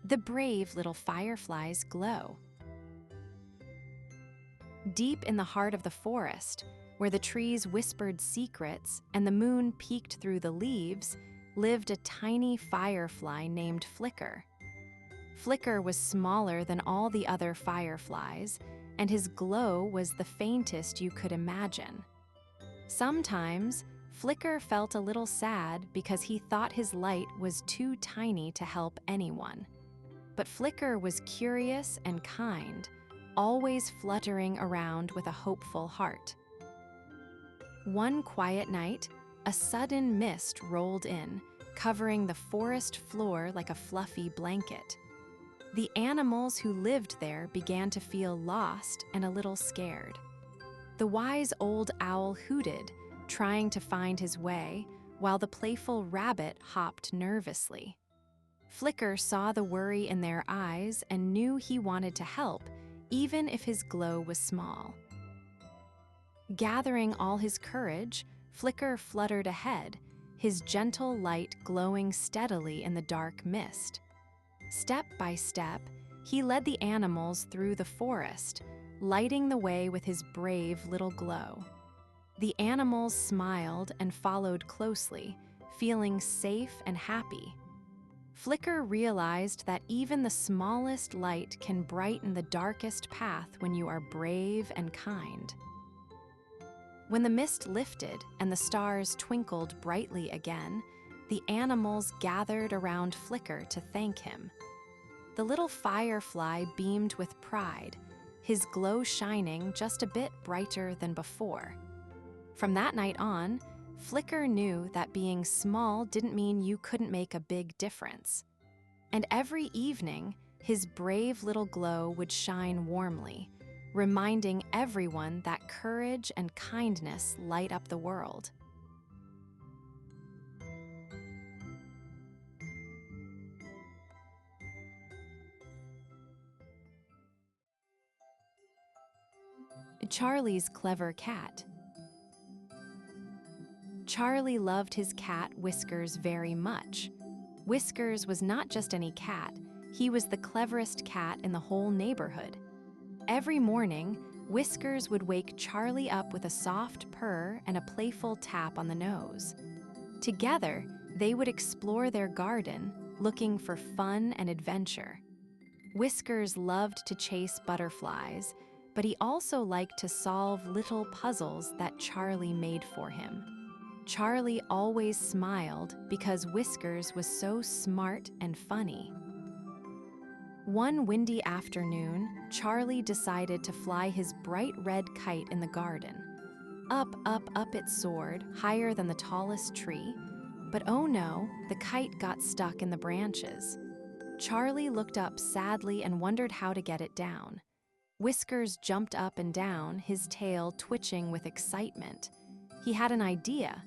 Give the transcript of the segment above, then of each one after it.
The brave little fireflies glow. Deep in the heart of the forest, where the trees whispered secrets and the moon peeked through the leaves, lived a tiny firefly named Flicker. Flicker was smaller than all the other fireflies, and his glow was the faintest you could imagine. Sometimes, Flicker felt a little sad because he thought his light was too tiny to help anyone. But Flicker was curious and kind, always fluttering around with a hopeful heart. One quiet night, a sudden mist rolled in, covering the forest floor like a fluffy blanket. The animals who lived there began to feel lost and a little scared. The wise old owl hooted, trying to find his way, while the playful rabbit hopped nervously. Flicker saw the worry in their eyes and knew he wanted to help, even if his glow was small. Gathering all his courage, Flicker fluttered ahead, his gentle light glowing steadily in the dark mist. Step by step, he led the animals through the forest, lighting the way with his brave little glow. The animals smiled and followed closely, feeling safe and happy. Flicker realized that even the smallest light can brighten the darkest path when you are brave and kind. When the mist lifted and the stars twinkled brightly again, the animals gathered around Flicker to thank him. The little firefly beamed with pride, his glow shining just a bit brighter than before. From that night on, Flicker knew that being small didn't mean you couldn't make a big difference. And every evening, his brave little glow would shine warmly, reminding everyone that courage and kindness light up the world. Charlie's clever cat. Charlie loved his cat Whiskers very much. Whiskers was not just any cat, he was the cleverest cat in the whole neighborhood. Every morning, Whiskers would wake Charlie up with a soft purr and a playful tap on the nose. Together, they would explore their garden, looking for fun and adventure. Whiskers loved to chase butterflies, but he also liked to solve little puzzles that Charlie made for him. Charlie always smiled because Whiskers was so smart and funny. One windy afternoon, Charlie decided to fly his bright red kite in the garden. Up, up, up it soared, higher than the tallest tree. But oh no, the kite got stuck in the branches. Charlie looked up sadly and wondered how to get it down. Whiskers jumped up and down, his tail twitching with excitement. He had an idea.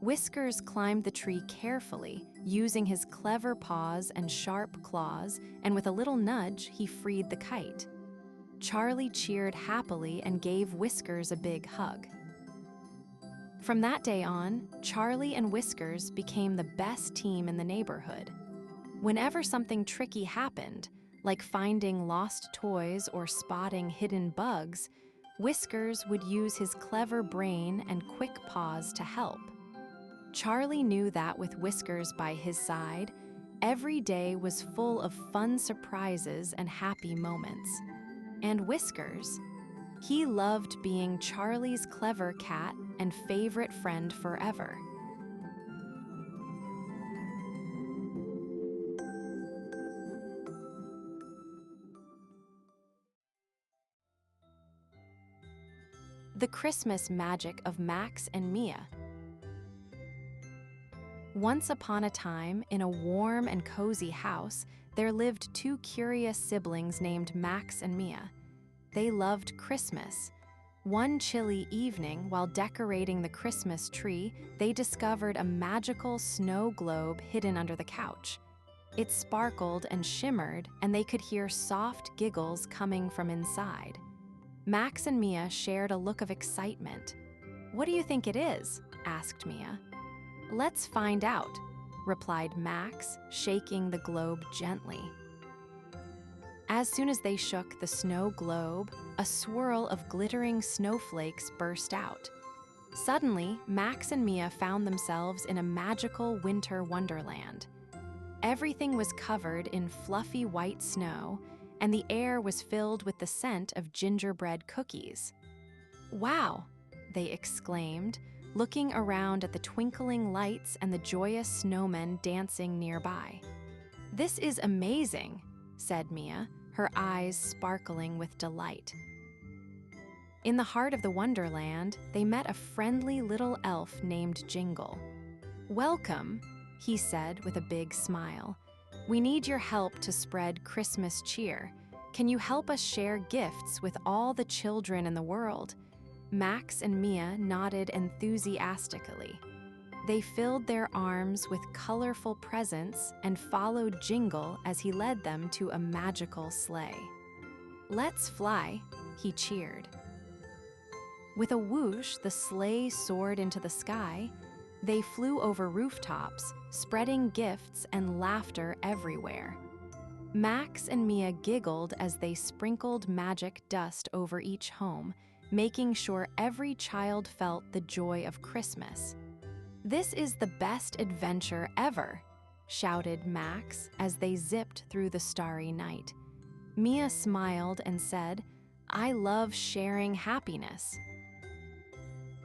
Whiskers climbed the tree carefully, using his clever paws and sharp claws, and with a little nudge, he freed the kite. Charlie cheered happily and gave Whiskers a big hug. From that day on, Charlie and Whiskers became the best team in the neighborhood. Whenever something tricky happened, like finding lost toys or spotting hidden bugs, Whiskers would use his clever brain and quick paws to help. Charlie knew that with Whiskers by his side, every day was full of fun surprises and happy moments. And Whiskers, he loved being Charlie's clever cat and favorite friend forever. The Christmas Magic of Max and Mia. Once upon a time, in a warm and cozy house, there lived two curious siblings named Max and Mia. They loved Christmas. One chilly evening, while decorating the Christmas tree, they discovered a magical snow globe hidden under the couch. It sparkled and shimmered, and they could hear soft giggles coming from inside. Max and Mia shared a look of excitement. "What do you think it is?" asked Mia. "Let's find out," replied Max, shaking the globe gently. As soon as they shook the snow globe, a swirl of glittering snowflakes burst out. Suddenly, Max and Mia found themselves in a magical winter wonderland. Everything was covered in fluffy white snow, and the air was filled with the scent of gingerbread cookies. "Wow!" they exclaimed, looking around at the twinkling lights and the joyous snowmen dancing nearby. "This is amazing," said Mia, her eyes sparkling with delight. In the heart of the wonderland, they met a friendly little elf named Jingle. "Welcome," he said with a big smile. "We need your help to spread Christmas cheer. Can you help us share gifts with all the children in the world?" Max and Mia nodded enthusiastically. They filled their arms with colorful presents and followed Jingle as he led them to a magical sleigh. "Let's fly," he cheered. With a whoosh, the sleigh soared into the sky. They flew over rooftops, spreading gifts and laughter everywhere. Max and Mia giggled as they sprinkled magic dust over each home, making sure every child felt the joy of Christmas. "This is the best adventure ever," shouted Max as they zipped through the starry night. Mia smiled and said, "I love sharing happiness."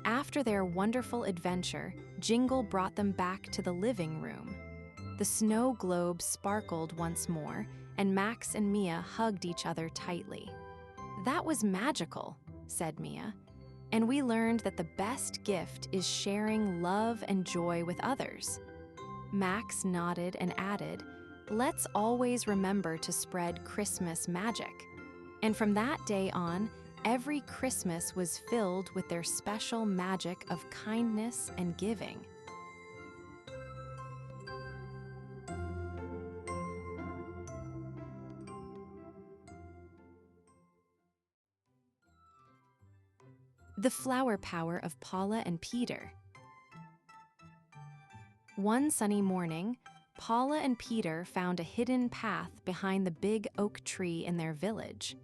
After their wonderful adventure, Jingle brought them back to the living room. The snow globe sparkled once more, and Max and Mia hugged each other tightly. "That was magical," said Mia. "And we learned that the best gift is sharing love and joy with others." Max nodded and added, "Let's always remember to spread Christmas magic." And from that day on, every Christmas was filled with their special magic of kindness and giving. The Flower Power of Paula and Peter. One sunny morning, Paula and Peter found a hidden path behind the big oak tree in their village.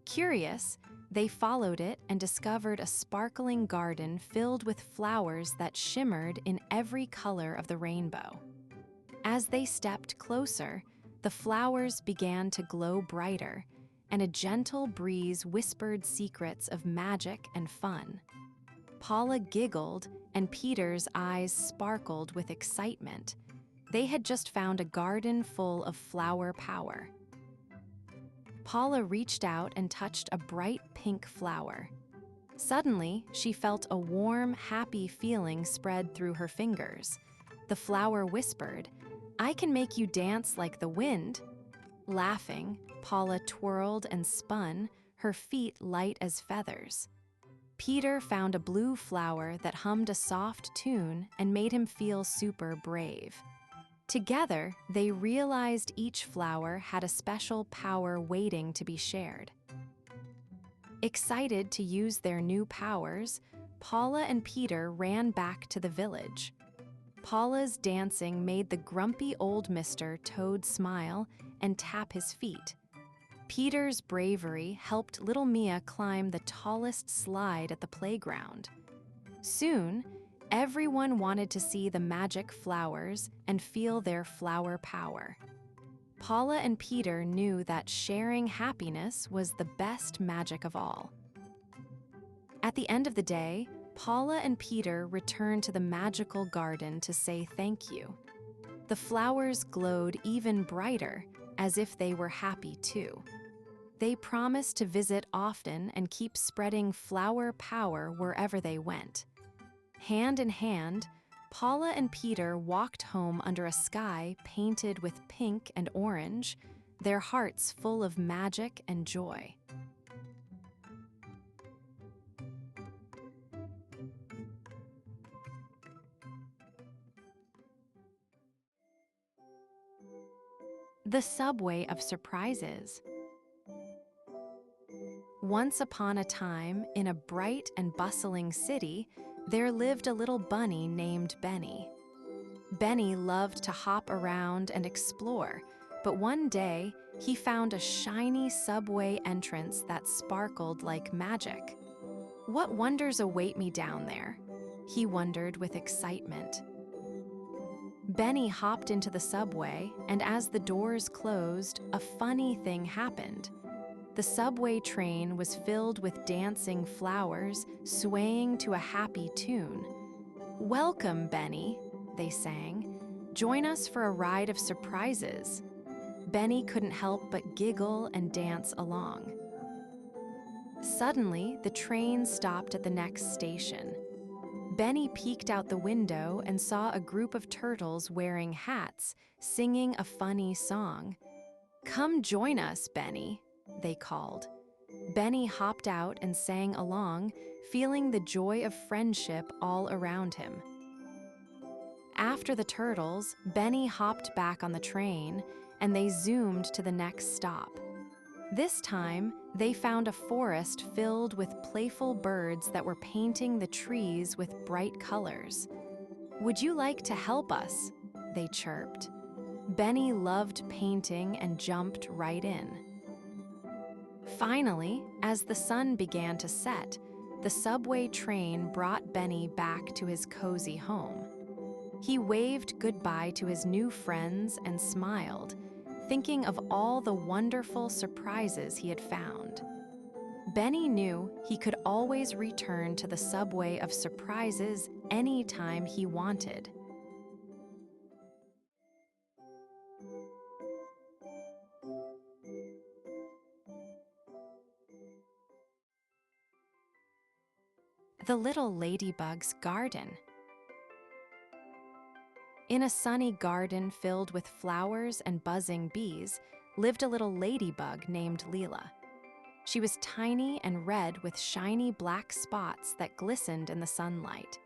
Curious, they followed it and discovered a sparkling garden filled with flowers that shimmered in every color of the rainbow. As they stepped closer, the flowers began to glow brighter, and a gentle breeze whispered secrets of magic and fun. Paula giggled, and Peter's eyes sparkled with excitement. They had just found a garden full of flower power. Paula reached out and touched a bright pink flower. Suddenly, she felt a warm, happy feeling spread through her fingers. The flower whispered, "I can make you dance like the wind." Laughing, Paula twirled and spun, her feet light as feathers. Peter found a blue flower that hummed a soft tune and made him feel super brave. Together, they realized each flower had a special power waiting to be shared. Excited to use their new powers, Paula and Peter ran back to the village. Paula's dancing made the grumpy old Mr. Toad smile and tap his feet. Peter's bravery helped little Mia climb the tallest slide at the playground. Soon, everyone wanted to see the magic flowers and feel their flower power. Paula and Peter knew that sharing happiness was the best magic of all. At the end of the day, Paula and Peter returned to the magical garden to say thank you. The flowers glowed even brighter, as if they were happy too. They promised to visit often and keep spreading flower power wherever they went. Hand in hand, Paula and Peter walked home under a sky painted with pink and orange, their hearts full of magic and joy. The Subway of Surprises. Once upon a time, in a bright and bustling city, there lived a little bunny named Benny. Benny loved to hop around and explore, But one day, he found a shiny subway entrance that sparkled like magic. What wonders await me down there? He wondered with excitement. Benny hopped into the subway, and as the doors closed, a funny thing happened. The subway train was filled with dancing flowers, swaying to a happy tune. "Welcome, Benny," they sang. "Join us for a ride of surprises." Benny couldn't help but giggle and dance along. Suddenly, the train stopped at the next station. Benny peeked out the window and saw a group of turtles wearing hats, singing a funny song. "Come join us, Benny," they called. Benny hopped out and sang along, feeling the joy of friendship all around him. After the turtles, Benny hopped back on the train, and they zoomed to the next stop. This time, they found a forest filled with playful birds that were painting the trees with bright colors. "Would you like to help us?" they chirped. Benny loved painting and jumped right in. Finally, as the sun began to set, the subway train brought Benny back to his cozy home. He waved goodbye to his new friends and smiled, thinking of all the wonderful surprises he had found. Benny knew he could always return to the subway of surprises anytime he wanted. The Little Ladybug's Garden. In a sunny garden filled with flowers and buzzing bees lived a little ladybug named Leela. She was tiny and red with shiny black spots that glistened in the sunlight.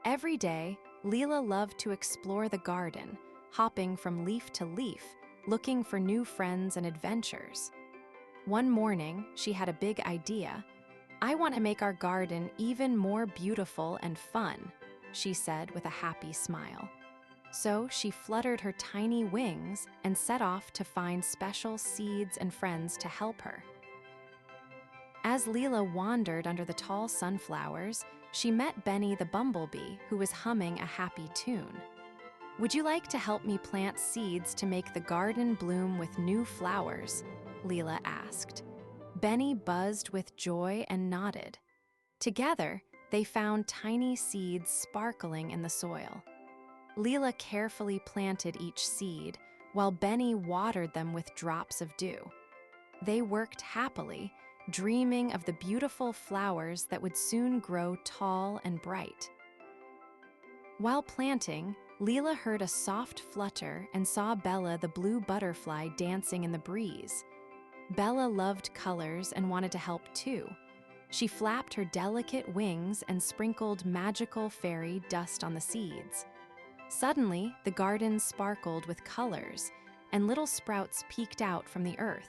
Every day, Leela loved to explore the garden, hopping from leaf to leaf, looking for new friends and adventures. One morning, she had a big idea. "I want to make our garden even more beautiful and fun," she said with a happy smile. So she fluttered her tiny wings and set off to find special seeds and friends to help her. As Leela wandered under the tall sunflowers, she met Benny the bumblebee, who was humming a happy tune. "Would you like to help me plant seeds to make the garden bloom with new flowers?" Leela asked. Benny buzzed with joy and nodded. Together, they found tiny seeds sparkling in the soil. Leela carefully planted each seed, while Benny watered them with drops of dew. They worked happily, dreaming of the beautiful flowers that would soon grow tall and bright. While planting, Leela heard a soft flutter and saw Bella the blue butterfly dancing in the breeze. Bella loved colors and wanted to help too. She flapped her delicate wings and sprinkled magical fairy dust on the seeds. Suddenly, the garden sparkled with colors, and little sprouts peeked out from the earth.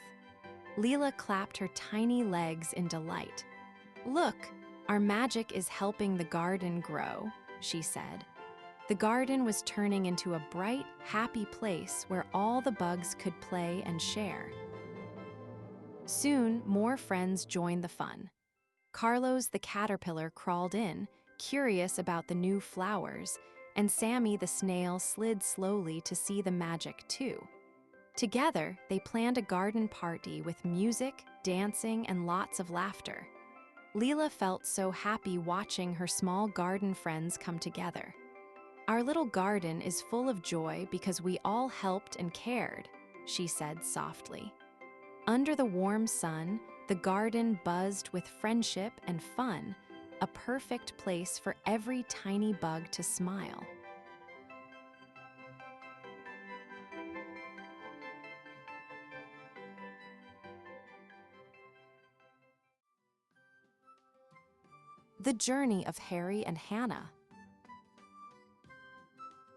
Leela clapped her tiny legs in delight. "Look, our magic is helping the garden grow," she said. The garden was turning into a bright, happy place where all the bugs could play and share. Soon, more friends joined the fun. Carlos the caterpillar crawled in, curious about the new flowers, and Sammy the snail slid slowly to see the magic too. Together, they planned a garden party with music, dancing, and lots of laughter. Leela felt so happy watching her small garden friends come together. "Our little garden is full of joy because we all helped and cared," she said softly. Under the warm sun, the garden buzzed with friendship and fun, a perfect place for every tiny bug to smile. The Journey of Harry and Hannah.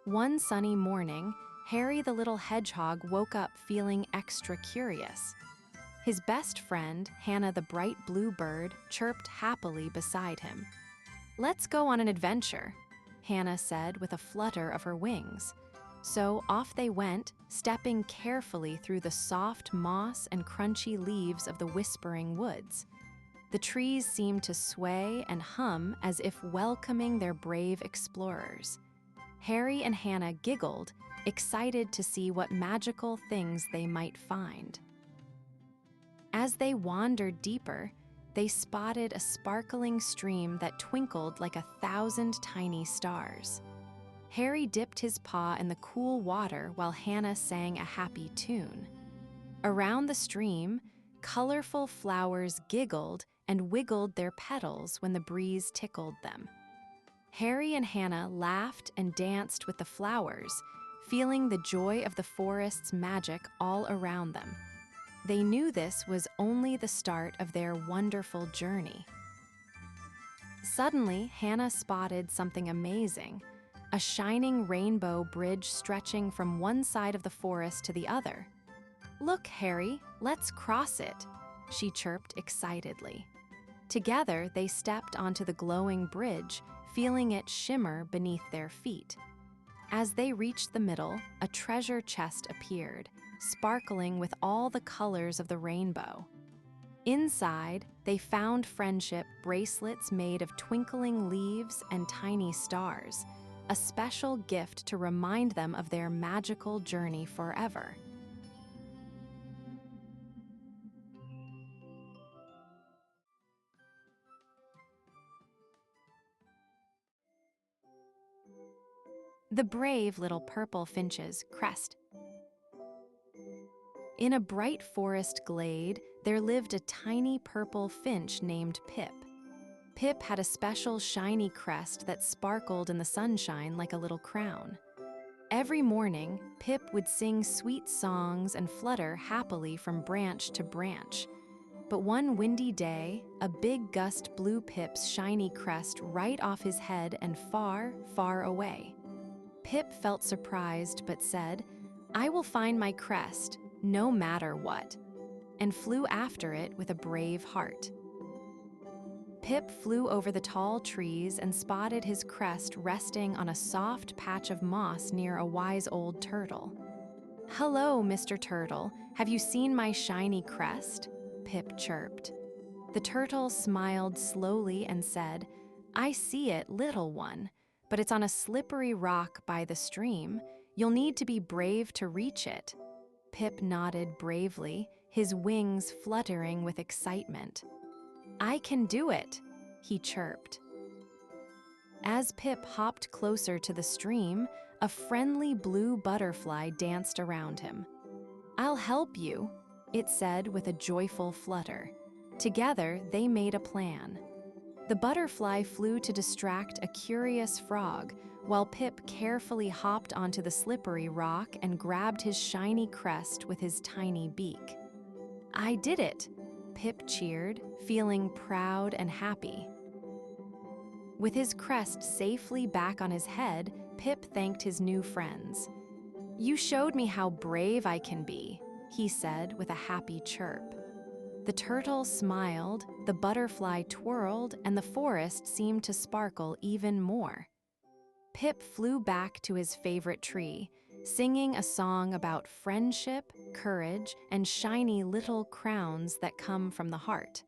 One sunny morning, Harry the little hedgehog woke up feeling extra curious. His best friend, Hannah the bright blue bird, chirped happily beside him. "Let's go on an adventure," Hannah said with a flutter of her wings. So off they went, stepping carefully through the soft moss and crunchy leaves of the whispering woods. The trees seemed to sway and hum as if welcoming their brave explorers. Harry and Hannah giggled, excited to see what magical things they might find. As they wandered deeper, they spotted a sparkling stream that twinkled like 1,000 tiny stars. Harry dipped his paw in the cool water while Hannah sang a happy tune. Around the stream, colorful flowers giggled and wiggled their petals when the breeze tickled them. Harry and Hannah laughed and danced with the flowers, feeling the joy of the forest's magic all around them. They knew this was only the start of their wonderful journey. Suddenly, Hannah spotted something amazing, a shining rainbow bridge stretching from one side of the forest to the other. "Look, Harry, let's cross it," she chirped excitedly. Together, they stepped onto the glowing bridge, feeling it shimmer beneath their feet. As they reached the middle, a treasure chest appeared, sparkling with all the colors of the rainbow. Inside, they found friendship bracelets made of twinkling leaves and tiny stars, a special gift to remind them of their magical journey forever. The brave little purple finches, Crest. In a bright forest glade, there lived a tiny purple finch named Pip. Pip had a special shiny crest that sparkled in the sunshine like a little crown. Every morning, Pip would sing sweet songs and flutter happily from branch to branch. But one windy day, a big gust blew Pip's shiny crest right off his head and far, far away. Pip felt surprised but said, "I will find my crest, no matter what," and flew after it with a brave heart. Pip flew over the tall trees and spotted his crest resting on a soft patch of moss near a wise old turtle. "Hello, Mr. Turtle, have you seen my shiny crest?" Pip chirped. The turtle smiled slowly and said, "I see it, little one, but it's on a slippery rock by the stream. You'll need to be brave to reach it." Pip nodded bravely, his wings fluttering with excitement. "I can do it," he chirped. As Pip hopped closer to the stream, a friendly blue butterfly danced around him. "I'll help you," it said with a joyful flutter. Together, they made a plan. The butterfly flew to distract a curious frog, while Pip carefully hopped onto the slippery rock and grabbed his shiny crest with his tiny beak. "I did it," Pip cheered, feeling proud and happy. With his crest safely back on his head, Pip thanked his new friends. "You showed me how brave I can be," he said with a happy chirp. The turtle smiled, the butterfly twirled, and the forest seemed to sparkle even more. Pip flew back to his favorite tree, singing a song about friendship, courage, and shiny little crowns that come from the heart.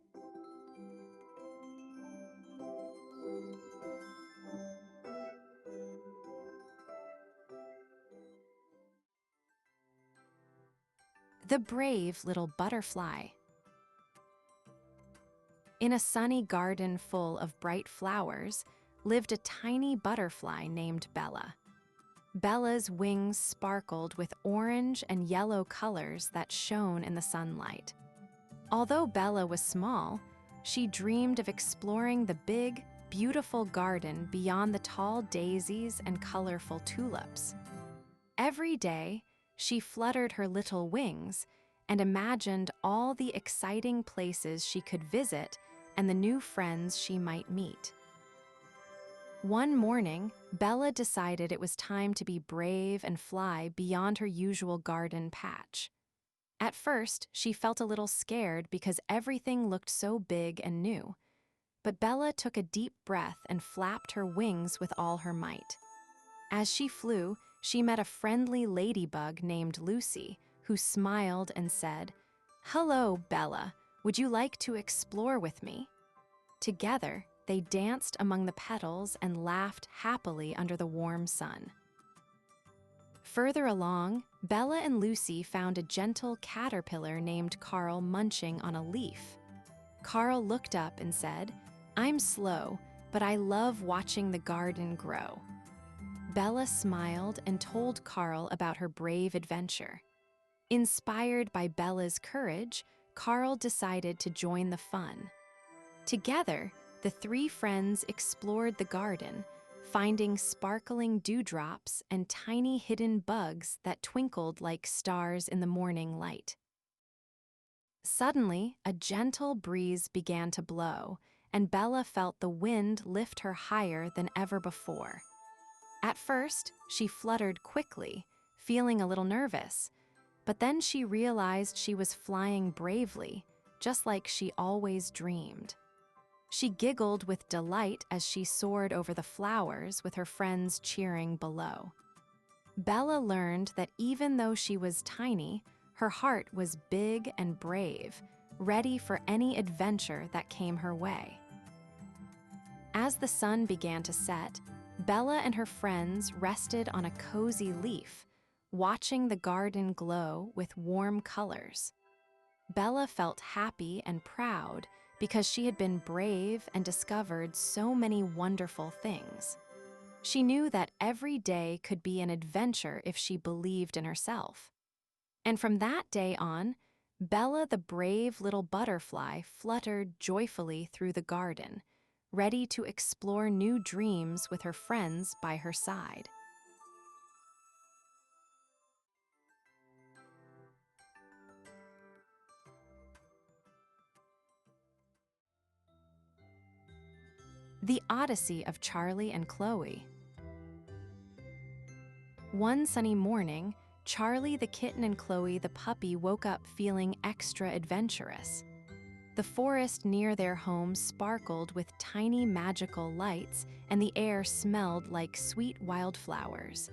The brave little butterfly. In a sunny garden full of bright flowers lived a tiny butterfly named Bella. Bella's wings sparkled with orange and yellow colors that shone in the sunlight. Although Bella was small, she dreamed of exploring the big, beautiful garden beyond the tall daisies and colorful tulips. Every day, she fluttered her little wings and imagined all the exciting places she could visit and the new friends she might meet. One morning, Bella decided it was time to be brave and fly beyond her usual garden patch. At first, she felt a little scared because everything looked so big and new. But Bella took a deep breath and flapped her wings with all her might. As she flew, she met a friendly ladybug named Lucy, who smiled and said, "Hello, Bella. Would you like to explore with me?" Together, they danced among the petals and laughed happily under the warm sun. Further along, Bella and Lucy found a gentle caterpillar named Carl munching on a leaf. Carl looked up and said, "I'm slow, but I love watching the garden grow." Bella smiled and told Carl about her brave adventure. Inspired by Bella's courage, Carl decided to join the fun. Together, the three friends explored the garden, finding sparkling dewdrops and tiny hidden bugs that twinkled like stars in the morning light. Suddenly, a gentle breeze began to blow, and Bella felt the wind lift her higher than ever before. At first, she fluttered quickly, feeling a little nervous, but then she realized she was flying bravely, just like she always dreamed. She giggled with delight as she soared over the flowers with her friends cheering below. Bella learned that even though she was tiny, her heart was big and brave, ready for any adventure that came her way. As the sun began to set, Bella and her friends rested on a cozy leaf, watching the garden glow with warm colors. Bella felt happy and proud because she had been brave and discovered so many wonderful things. She knew that every day could be an adventure if she believed in herself. And from that day on, Bella the brave little butterfly fluttered joyfully through the garden, ready to explore new dreams with her friends by her side. The Odyssey of Charlie and Chloe. One sunny morning, Charlie the kitten and Chloe the puppy woke up feeling extra adventurous. The forest near their home sparkled with tiny magical lights, and the air smelled like sweet wildflowers.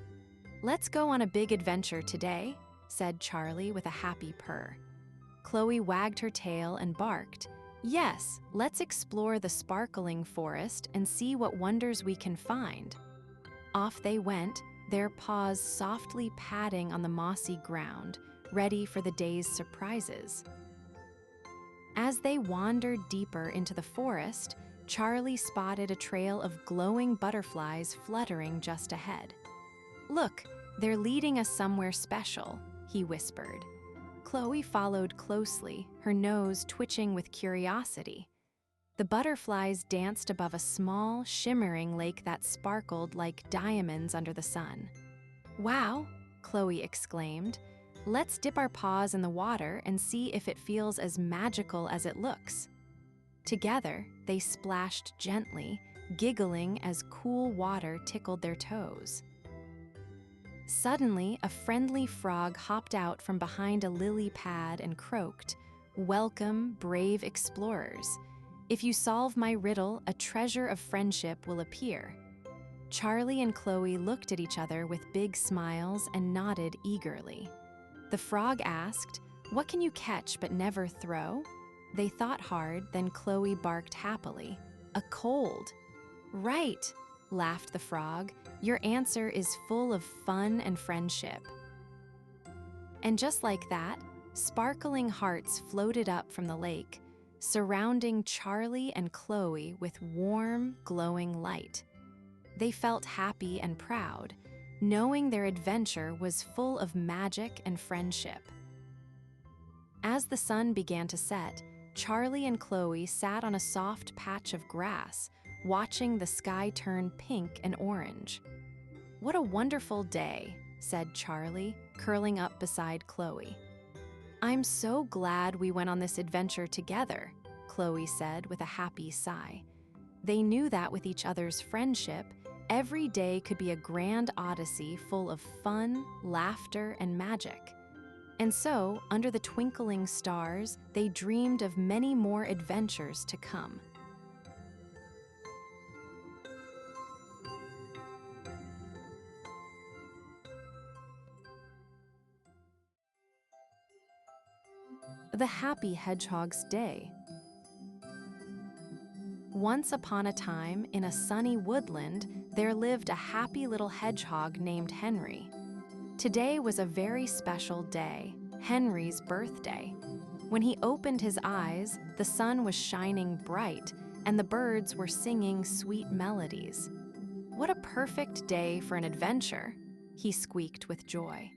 "Let's go on a big adventure today," said Charlie with a happy purr. Chloe wagged her tail and barked, "Yes, let's explore the sparkling forest and see what wonders we can find." Off they went, their paws softly padding on the mossy ground, ready for the day's surprises. As they wandered deeper into the forest, Charlie spotted a trail of glowing butterflies fluttering just ahead. "Look, they're leading us somewhere special," he whispered. Chloe followed closely, her nose twitching with curiosity. The butterflies danced above a small, shimmering lake that sparkled like diamonds under the sun. "Wow!" Chloe exclaimed. "Let's dip our paws in the water and see if it feels as magical as it looks." Together, they splashed gently, giggling as cool water tickled their toes. Suddenly, a friendly frog hopped out from behind a lily pad and croaked, "Welcome, brave explorers. If you solve my riddle, a treasure of friendship will appear." Charlie and Chloe looked at each other with big smiles and nodded eagerly. The frog asked, "What can you catch but never throw?" They thought hard, then Chloe barked happily, "A cold." "Right," laughed the frog. "Your answer is full of fun and friendship." And just like that, sparkling hearts floated up from the lake, surrounding Charlie and Chloe with warm, glowing light. They felt happy and proud, knowing their adventure was full of magic and friendship. As the sun began to set, Charlie and Chloe sat on a soft patch of grass, watching the sky turn pink and orange. "What a wonderful day," said Charlie, curling up beside Chloe. "I'm so glad we went on this adventure together," Chloe said with a happy sigh. They knew that with each other's friendship, every day could be a grand odyssey full of fun, laughter, and magic. And so, under the twinkling stars, they dreamed of many more adventures to come. The Happy Hedgehog's Day. Once upon a time, in a sunny woodland, there lived a happy little hedgehog named Henry. Today was a very special day, Henry's birthday. When he opened his eyes, the sun was shining bright, and the birds were singing sweet melodies. "What a perfect day for an adventure," he squeaked with joy.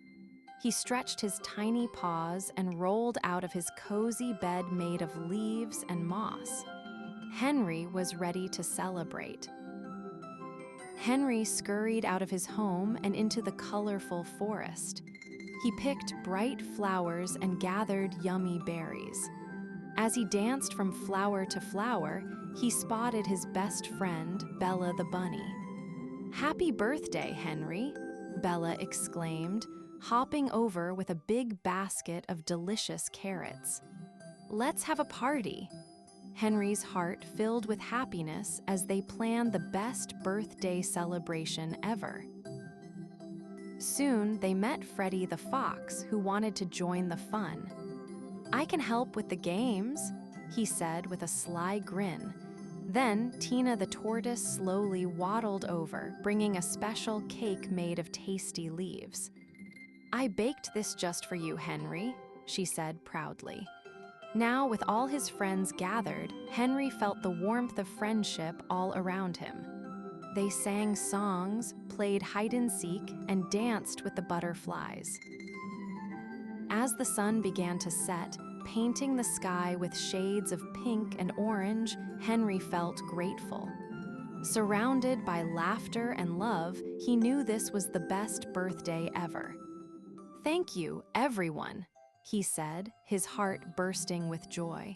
He stretched his tiny paws and rolled out of his cozy bed made of leaves and moss. Henry was ready to celebrate. Henry scurried out of his home and into the colorful forest. He picked bright flowers and gathered yummy berries. As he danced from flower to flower, he spotted his best friend, Bella the bunny. "Happy birthday, Henry," Bella exclaimed, hopping over with a big basket of delicious carrots. "Let's have a party." Henry's heart filled with happiness as they planned the best birthday celebration ever. Soon, they met Freddie the fox, who wanted to join the fun. "I can help with the games," he said with a sly grin. Then, Tina the tortoise slowly waddled over, bringing a special cake made of tasty leaves. "I baked this just for you, Henry," she said proudly. Now, with all his friends gathered, Henry felt the warmth of friendship all around him. They sang songs, played hide-and-seek, and danced with the butterflies. As the sun began to set, painting the sky with shades of pink and orange, Henry felt grateful. Surrounded by laughter and love, he knew this was the best birthday ever. "Thank you, everyone," he said, his heart bursting with joy.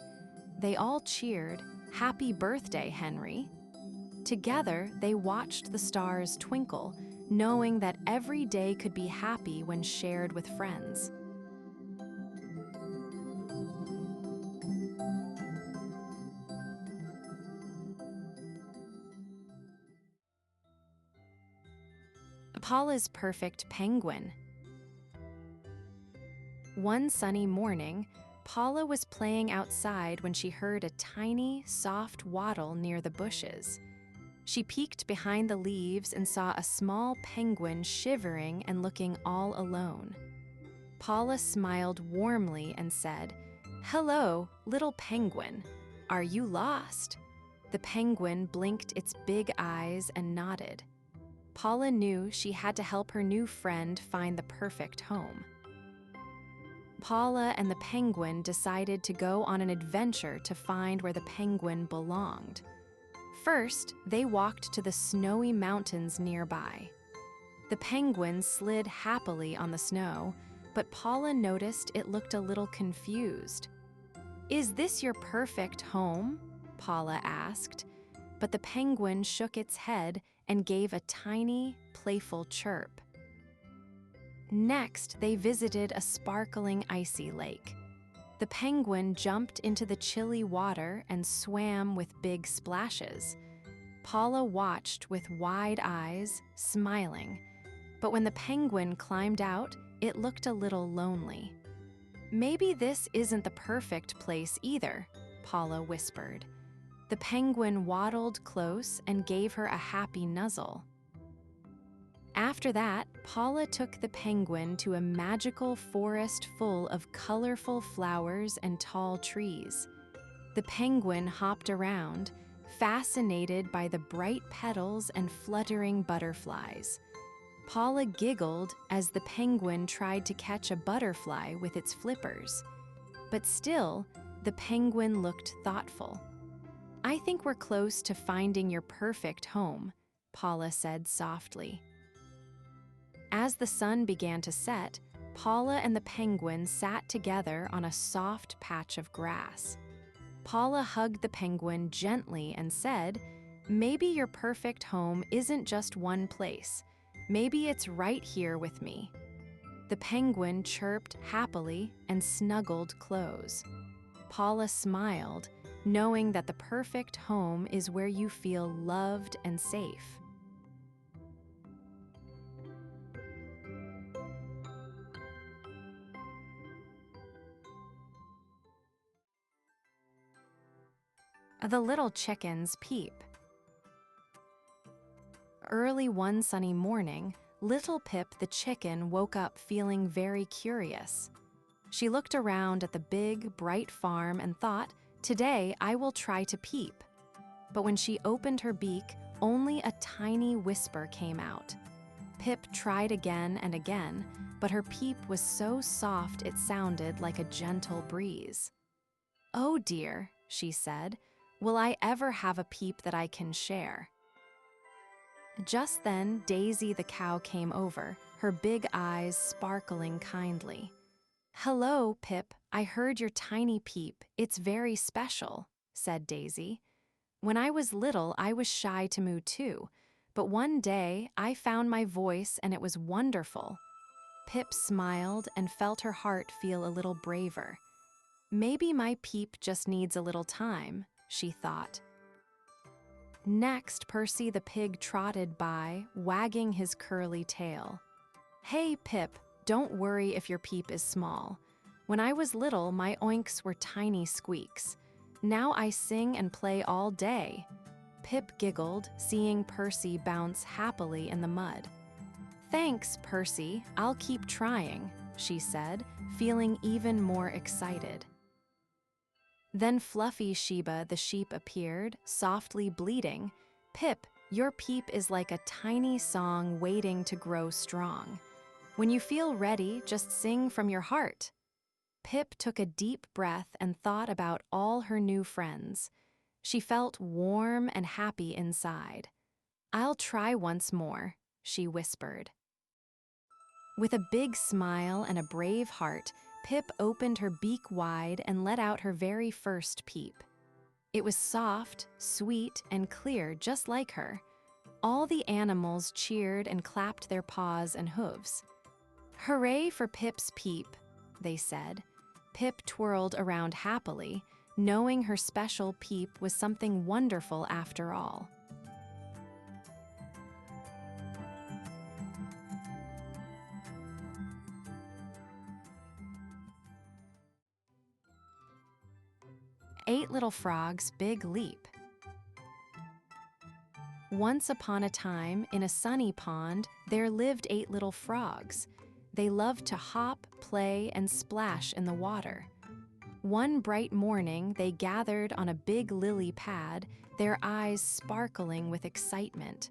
They all cheered, "Happy birthday, Henry." Together, they watched the stars twinkle, knowing that every day could be happy when shared with friends. Paula's perfect penguin. One sunny morning, Paula was playing outside when she heard a tiny, soft waddle near the bushes. She peeked behind the leaves and saw a small penguin shivering and looking all alone. Paula smiled warmly and said, "Hello, little penguin. Are you lost?" The penguin blinked its big eyes and nodded. Paula knew she had to help her new friend find the perfect home. Paula and the penguin decided to go on an adventure to find where the penguin belonged. First, they walked to the snowy mountains nearby. The penguin slid happily on the snow, but Paula noticed it looked a little confused. "Is this your perfect home?" Paula asked, but the penguin shook its head and gave a tiny, playful chirp. Next, they visited a sparkling icy lake. The penguin jumped into the chilly water and swam with big splashes. Paula watched with wide eyes, smiling. But when the penguin climbed out, it looked a little lonely. "Maybe this isn't the perfect place either," Paula whispered. The penguin waddled close and gave her a happy nuzzle. After that, Paula took the penguin to a magical forest full of colorful flowers and tall trees. The penguin hopped around, fascinated by the bright petals and fluttering butterflies. Paula giggled as the penguin tried to catch a butterfly with its flippers. But still, the penguin looked thoughtful. "I think we're close to finding your perfect home," Paula said softly. As the sun began to set, Paula and the penguin sat together on a soft patch of grass. Paula hugged the penguin gently and said, "Maybe your perfect home isn't just one place. Maybe it's right here with me." The penguin chirped happily and snuggled close. Paula smiled, knowing that the perfect home is where you feel loved and safe. The little chickens peep. Early one sunny morning, little Pip the chicken woke up feeling very curious. She looked around at the big, bright farm and thought, "Today I will try to peep." But when she opened her beak, only a tiny whisper came out. Pip tried again and again, but her peep was so soft it sounded like a gentle breeze. "Oh dear," she said, "will I ever have a peep that I can share?" Just then, Daisy the cow came over, her big eyes sparkling kindly. "Hello, Pip, I heard your tiny peep. It's very special," said Daisy. "When I was little, I was shy to moo too, but one day I found my voice and it was wonderful." Pip smiled and felt her heart feel a little braver. "Maybe my peep just needs a little time," she thought. Next, Percy the pig trotted by, wagging his curly tail. "Hey, Pip, don't worry if your peep is small. When I was little, my oinks were tiny squeaks. Now I sing and play all day." Pip giggled, seeing Percy bounce happily in the mud. "Thanks, Percy, I'll keep trying," she said, feeling even more excited. Then Fluffy Sheba the sheep appeared, softly bleating, "Pip, your peep is like a tiny song waiting to grow strong. When you feel ready, just sing from your heart." Pip took a deep breath and thought about all her new friends. She felt warm and happy inside. "I'll try once more," she whispered. With a big smile and a brave heart, Pip opened her beak wide and let out her very first peep. It was soft, sweet, and clear, just like her. All the animals cheered and clapped their paws and hooves. "Hooray for Pip's peep," they said. Pip twirled around happily, knowing her special peep was something wonderful after all. Eight Little Frogs' Big Leap. Once upon a time, in a sunny pond, there lived 8 little frogs. They loved to hop, play, and splash in the water. One bright morning, they gathered on a big lily pad, their eyes sparkling with excitement.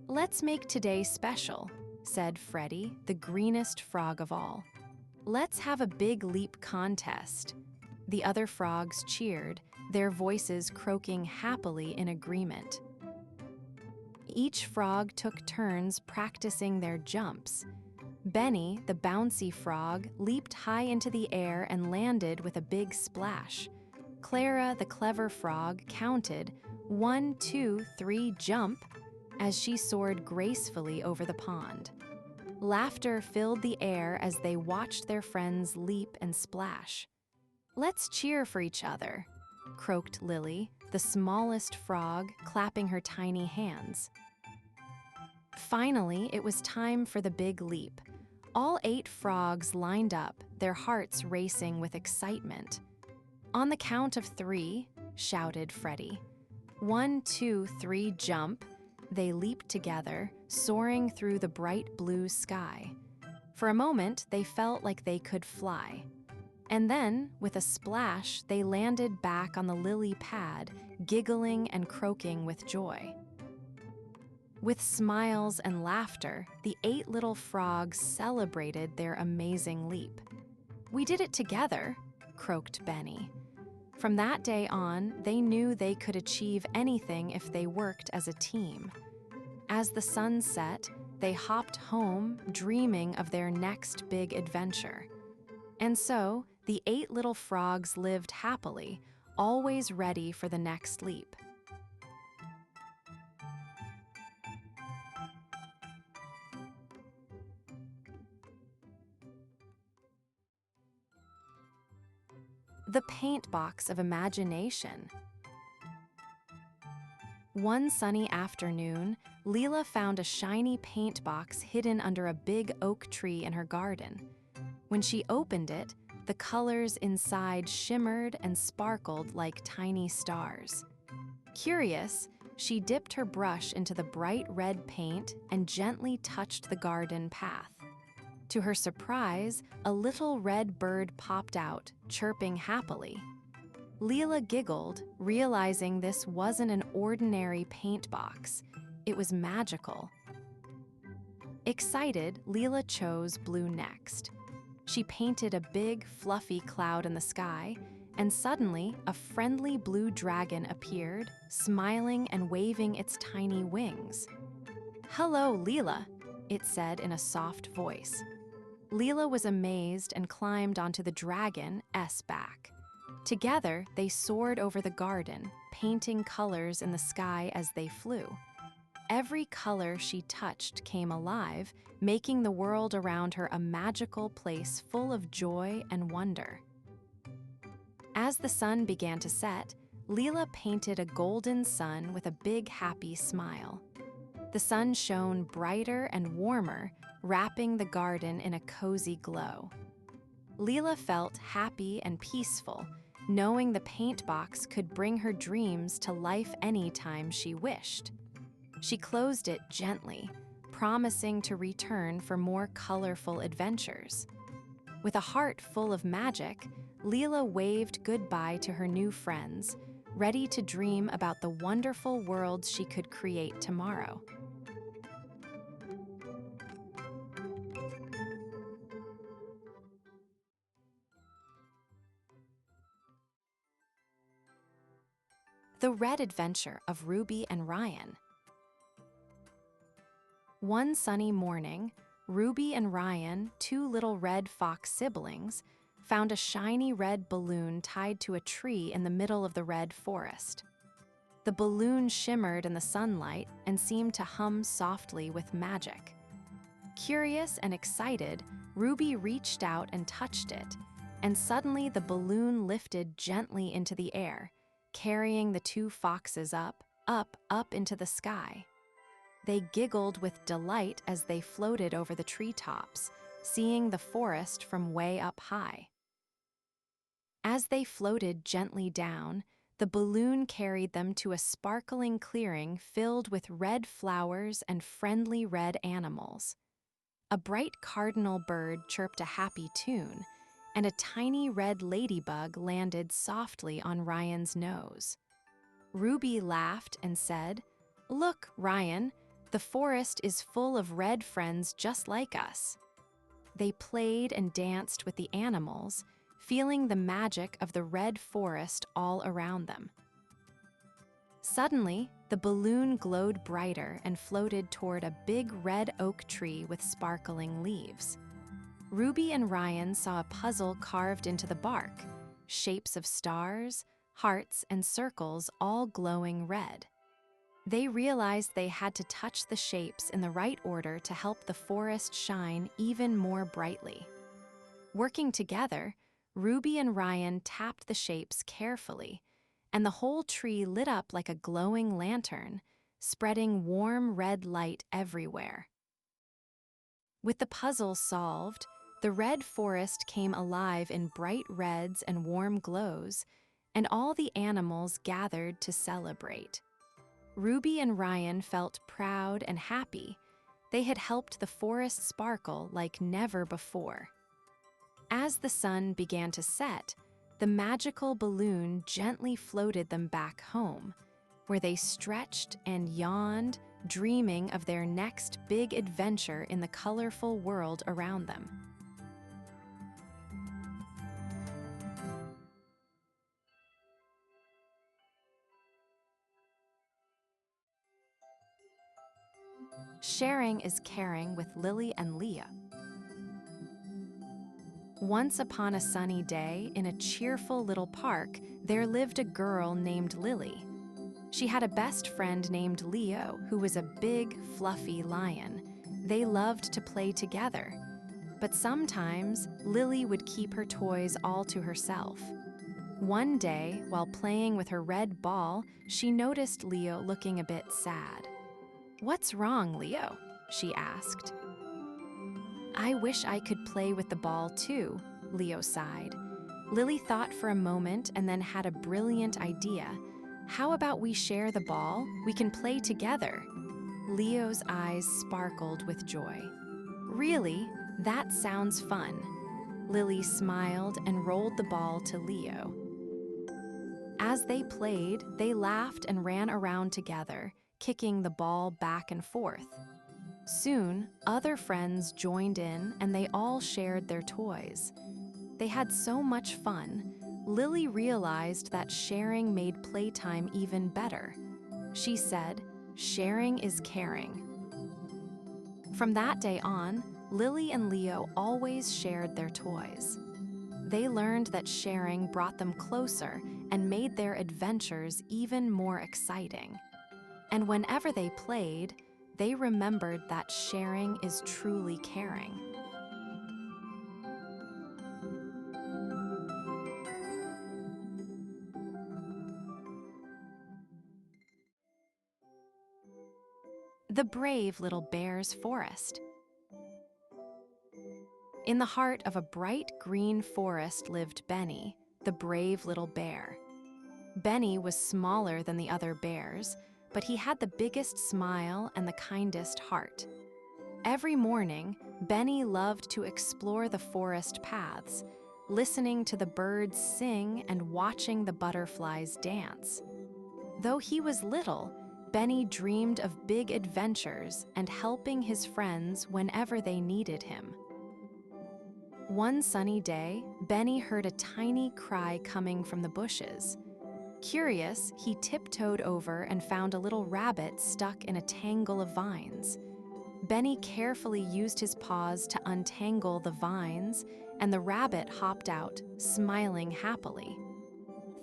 "Let's make today special," said Freddie, the greenest frog of all. "Let's have a big leap contest." The other frogs cheered, their voices croaking happily in agreement. Each frog took turns practicing their jumps. Benny, the bouncy frog, leaped high into the air and landed with a big splash. Clara, the clever frog, counted 1, 2, 3, jump, as she soared gracefully over the pond. Laughter filled the air as they watched their friends leap and splash. "Let's cheer for each other," croaked Lily, the smallest frog, clapping her tiny hands. Finally, it was time for the big leap. All 8 frogs lined up, their hearts racing with excitement. "On the count of 3, shouted Freddie. 1, 2, 3, jump!" They leaped together, soaring through the bright blue sky. For a moment, they felt like they could fly. And then, with a splash, they landed back on the lily pad, giggling and croaking with joy. With smiles and laughter, the 8 little frogs celebrated their amazing leap. "We did it together," croaked Benny. From that day on, they knew they could achieve anything if they worked as a team. As the sun set, they hopped home, dreaming of their next big adventure. And so, the 8 little frogs lived happily, always ready for the next leap. The Paintbox of Imagination. One sunny afternoon, Leela found a shiny paint box hidden under a big oak tree in her garden. When she opened it, the colors inside shimmered and sparkled like tiny stars. Curious, she dipped her brush into the bright red paint and gently touched the garden path. To her surprise, a little red bird popped out, chirping happily. Leela giggled, realizing this wasn't an ordinary paint box. It was magical. Excited, Leela chose blue next. She painted a big, fluffy cloud in the sky, and suddenly a friendly blue dragon appeared, smiling and waving its tiny wings. "Hello, Leela," it said in a soft voice. Leela was amazed and climbed onto the dragon's back. Together, they soared over the garden, painting colors in the sky as they flew. Every color she touched came alive, making the world around her a magical place full of joy and wonder. As the sun began to set, Leela painted a golden sun with a big happy smile. The sun shone brighter and warmer, wrapping the garden in a cozy glow. Leela felt happy and peaceful, knowing the paint box could bring her dreams to life anytime she wished. She closed it gently, promising to return for more colorful adventures. With a heart full of magic, Leela waved goodbye to her new friends, ready to dream about the wonderful worlds she could create tomorrow. The Red Adventure of Ruby and Ryan. One sunny morning, Ruby and Ryan, two little red fox siblings, found a shiny red balloon tied to a tree in the middle of the red forest. The balloon shimmered in the sunlight and seemed to hum softly with magic. Curious and excited, Ruby reached out and touched it, and suddenly the balloon lifted gently into the air, carrying the two foxes up into the sky. They giggled with delight as they floated over the treetops, seeing the forest from way up high. As they floated gently down, the balloon carried them to a sparkling clearing filled with red flowers and friendly red animals. A bright cardinal bird chirped a happy tune, and a tiny red ladybug landed softly on Ryan's nose. Ruby laughed and said, "Look, Ryan, the forest is full of red friends just like us." They played and danced with the animals, feeling the magic of the red forest all around them. Suddenly, the balloon glowed brighter and floated toward a big red oak tree with sparkling leaves. Ruby and Ryan saw a puzzle carved into the bark, shapes of stars, hearts, and circles all glowing red. They realized they had to touch the shapes in the right order to help the forest shine even more brightly. Working together, Ruby and Ryan tapped the shapes carefully, and the whole tree lit up like a glowing lantern, spreading warm red light everywhere. With the puzzle solved, the red forest came alive in bright reds and warm glows, and all the animals gathered to celebrate. Ruby and Ryan felt proud and happy. They had helped the forest sparkle like never before. As the sun began to set, the magical balloon gently floated them back home, where they stretched and yawned, dreaming of their next big adventure in the colorful world around them. Sharing is Caring with Lily and Leah. Once upon a sunny day, in a cheerful little park, there lived a girl named Lily. She had a best friend named Leo, who was a big, fluffy lion. They loved to play together. But sometimes, Lily would keep her toys all to herself. One day, while playing with her red ball, she noticed Leo looking a bit sad. "What's wrong, Leo?" she asked. "I wish I could play with the ball too," Leo sighed. Lily thought for a moment and then had a brilliant idea. How about we share the ball? We can play together. Leo's eyes sparkled with joy. Really? That sounds fun. Lily smiled and rolled the ball to Leo. As they played, they laughed and ran around together, kicking the ball back and forth. Soon, other friends joined in and they all shared their toys. They had so much fun. Lily realized that sharing made playtime even better. She said, "Sharing is caring." From that day on, Lily and Leo always shared their toys. They learned that sharing brought them closer and made their adventures even more exciting. And whenever they played, they remembered that sharing is truly caring. The Brave Little Bear's Forest. In the heart of a bright green forest lived Benny, the brave little bear. Benny was smaller than the other bears, but he had the biggest smile and the kindest heart. Every morning, Benny loved to explore the forest paths, listening to the birds sing and watching the butterflies dance. Though he was little, Benny dreamed of big adventures and helping his friends whenever they needed him. One sunny day, Benny heard a tiny cry coming from the bushes. Curious, he tiptoed over and found a little rabbit stuck in a tangle of vines. Benny carefully used his paws to untangle the vines, and the rabbit hopped out, smiling happily.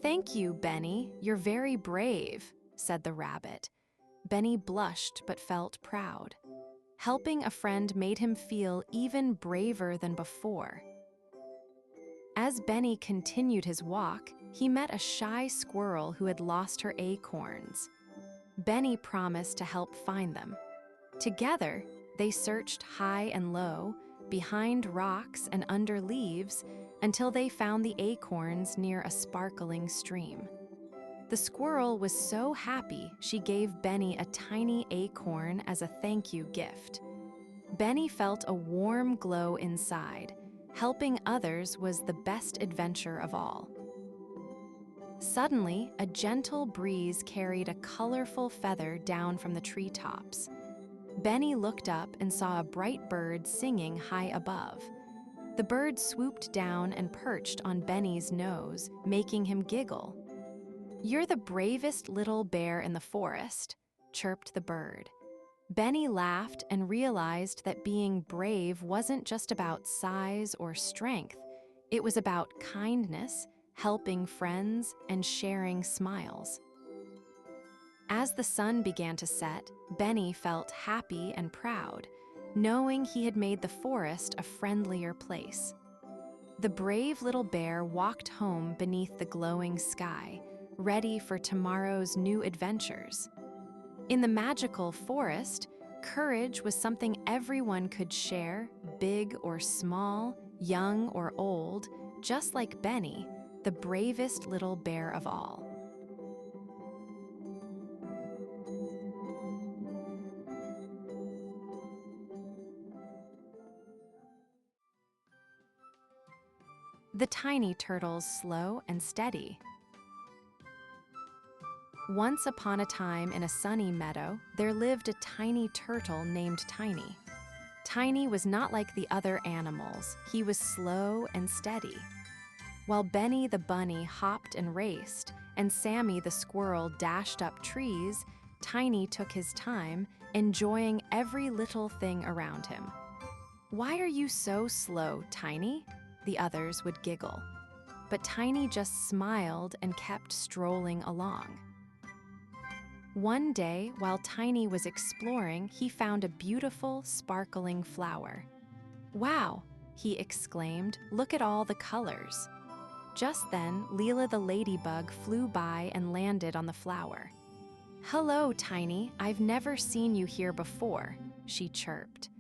"Thank you, Benny. You're very brave," said the rabbit. Benny blushed but felt proud. Helping a friend made him feel even braver than before. As Benny continued his walk, he met a shy squirrel who had lost her acorns. Benny promised to help find them. Together, they searched high and low, behind rocks and under leaves, until they found the acorns near a sparkling stream. The squirrel was so happy she gave Benny a tiny acorn as a thank you gift. Benny felt a warm glow inside. Helping others was the best adventure of all. Suddenly, a gentle breeze carried a colorful feather down from the treetops. Benny looked up and saw a bright bird singing high above. The bird swooped down and perched on Benny's nose, making him giggle. "You're the bravest little bear in the forest," chirped the bird. Benny laughed and realized that being brave wasn't just about size or strength. It was about kindness, helping friends, and sharing smiles. As the sun began to set, Benny felt happy and proud, knowing he had made the forest a friendlier place. The brave little bear walked home beneath the glowing sky, ready for tomorrow's new adventures. In the magical forest, courage was something everyone could share, big or small, young or old, just like Benny, the bravest little bear of all. The Tiny Turtle's Slow and Steady. Once upon a time in a sunny meadow, there lived a tiny turtle named Tiny. Tiny was not like the other animals. He was slow and steady. While Benny the bunny hopped and raced, and Sammy the squirrel dashed up trees, Tiny took his time, enjoying every little thing around him. "Why are you so slow, Tiny?" the others would giggle. But Tiny just smiled and kept strolling along. One day, while Tiny was exploring, he found a beautiful, sparkling flower. "Wow!" he exclaimed, "look at all the colors." Just then, Leela the ladybug flew by and landed on the flower. "Hello, Tiny. I've never seen you here before," she chirped.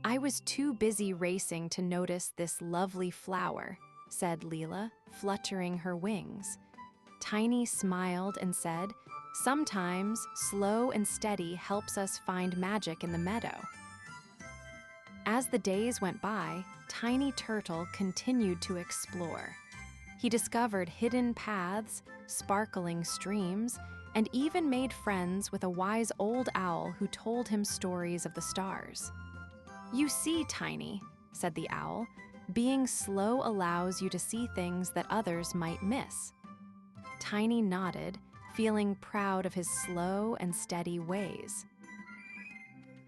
"I was too busy racing to notice this lovely flower," said Leela, fluttering her wings. Tiny smiled and said, Sometimes, slow and steady helps us find magic in the meadow. As the days went by, Tiny Turtle continued to explore. He discovered hidden paths, sparkling streams, and even made friends with a wise old owl who told him stories of the stars. "You see, Tiny," said the owl, "being slow allows you to see things that others might miss." Tiny nodded, feeling proud of his slow and steady ways.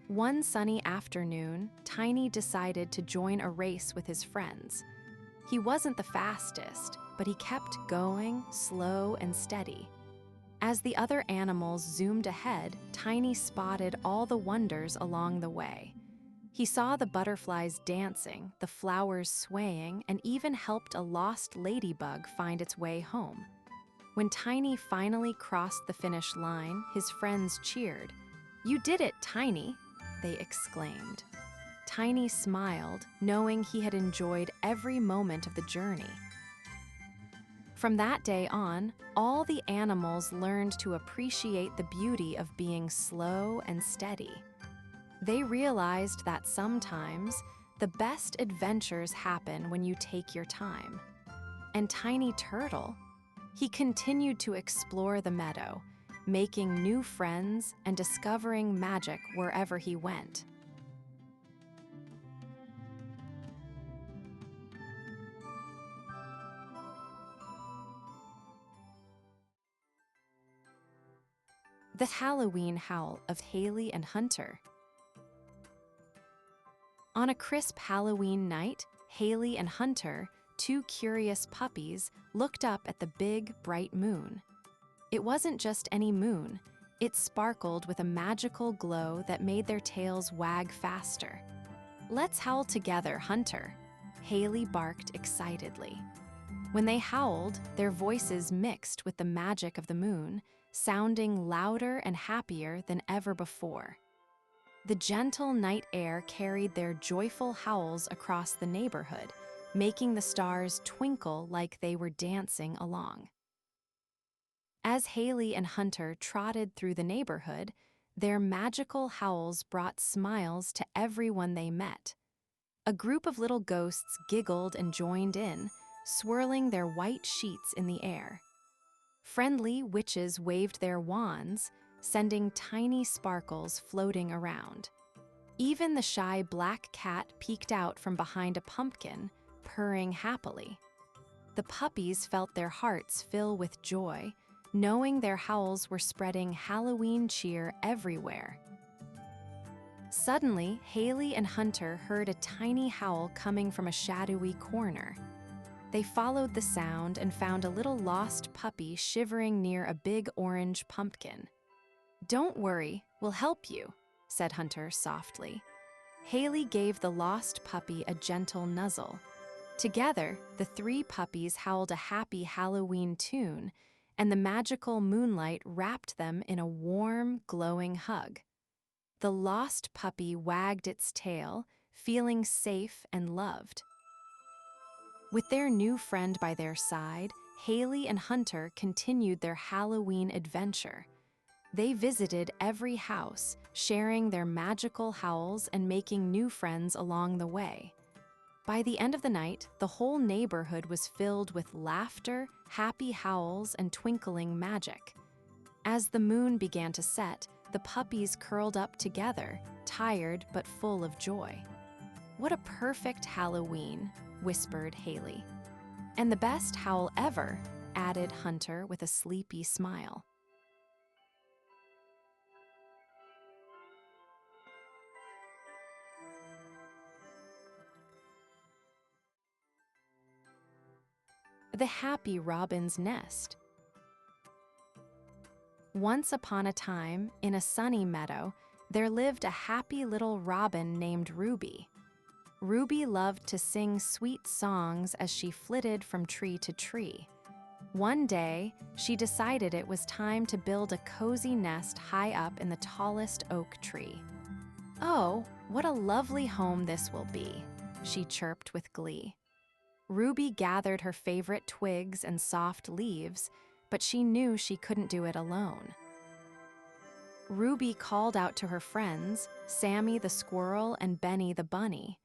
One sunny afternoon, Tiny decided to join a race with his friends. He wasn't the fastest, but he kept going, slow and steady. As the other animals zoomed ahead, Tiny spotted all the wonders along the way. He saw the butterflies dancing, the flowers swaying, and even helped a lost ladybug find its way home. When Tiny finally crossed the finish line, his friends cheered. "You did it, Tiny!" they exclaimed. Tiny smiled, knowing he had enjoyed every moment of the journey. From that day on, all the animals learned to appreciate the beauty of being slow and steady. They realized that sometimes the best adventures happen when you take your time. And Tiny Turtle, he continued to explore the meadow, making new friends and discovering magic wherever he went. The Halloween Howl of Hailey and Hunter. On a crisp Halloween night, Hailey and Hunter, two curious puppies, looked up at the big, bright moon. It wasn't just any moon. It sparkled with a magical glow that made their tails wag faster. "Let's howl together, Hunter," Hailey barked excitedly. When they howled, their voices mixed with the magic of the moon, sounding louder and happier than ever before. The gentle night air carried their joyful howls across the neighborhood, making the stars twinkle like they were dancing along. As Hailey and Hunter trotted through the neighborhood, their magical howls brought smiles to everyone they met. A group of little ghosts giggled and joined in, swirling their white sheets in the air. Friendly witches waved their wands, sending tiny sparkles floating around. Even the shy black cat peeked out from behind a pumpkin, purring happily. The puppies felt their hearts fill with joy, knowing their howls were spreading Halloween cheer everywhere. Suddenly, Hailey and Hunter heard a tiny howl coming from a shadowy corner. They followed the sound and found a little lost puppy shivering near a big orange pumpkin. "Don't worry, we'll help you," said Hunter softly. Hailey gave the lost puppy a gentle nuzzle. Together, the three puppies howled a happy Halloween tune, and the magical moonlight wrapped them in a warm, glowing hug. The lost puppy wagged its tail, feeling safe and loved. With their new friend by their side, Hailey and Hunter continued their Halloween adventure. They visited every house, sharing their magical howls and making new friends along the way. By the end of the night, the whole neighborhood was filled with laughter, happy howls, and twinkling magic. As the moon began to set, the puppies curled up together, tired but full of joy. "What a perfect Halloween," whispered Hailey. "And the best howl ever," added Hunter with a sleepy smile. The Happy Robin's Nest. Once upon a time, in a sunny meadow, there lived a happy little robin named Ruby. Ruby loved to sing sweet songs as she flitted from tree to tree. One day, she decided it was time to build a cozy nest high up in the tallest oak tree. "Oh, what a lovely home this will be," she chirped with glee. Ruby gathered her favorite twigs and soft leaves, but she knew she couldn't do it alone. Ruby called out to her friends, Sammy the squirrel and Benny the bunny.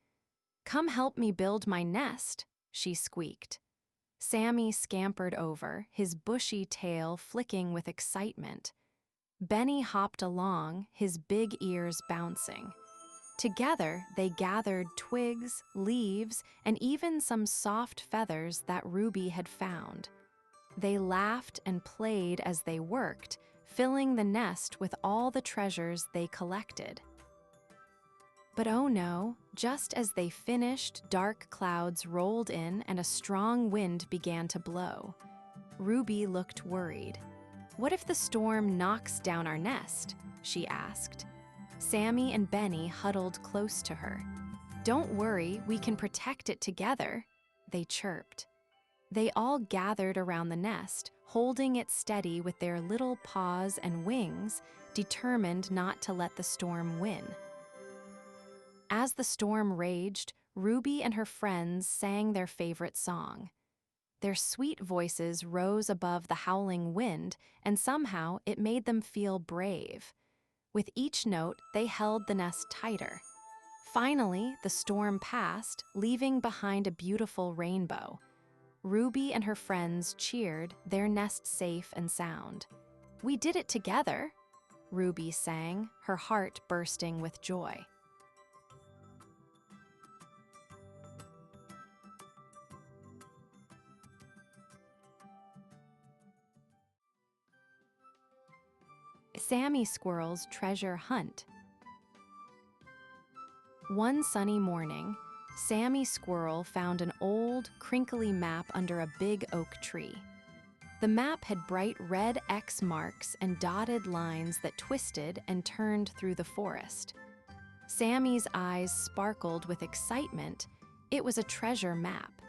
"Come help me build my nest," she squeaked. Sammy scampered over, his bushy tail flicking with excitement. Benny hopped along, his big ears bouncing. Together, they gathered twigs, leaves, and even some soft feathers that Ruby had found. They laughed and played as they worked, filling the nest with all the treasures they collected. But oh no, just as they finished, dark clouds rolled in and a strong wind began to blow. Ruby looked worried. "What if the storm knocks down our nest?" she asked. Sammy and Benny huddled close to her. "Don't worry, we can protect it together," they chirped. They all gathered around the nest, holding it steady with their little paws and wings, determined not to let the storm win. As the storm raged, Ruby and her friends sang their favorite song. Their sweet voices rose above the howling wind, and somehow it made them feel brave. With each note, they held the nest tighter. Finally, the storm passed, leaving behind a beautiful rainbow. Ruby and her friends cheered, their nest safe and sound. "We did it together," Ruby sang, her heart bursting with joy. Sammy Squirrel's Treasure Hunt. One sunny morning, Sammy Squirrel found an old, crinkly map under a big oak tree. The map had bright red X marks and dotted lines that twisted and turned through the forest. Sammy's eyes sparkled with excitement. It was a treasure map.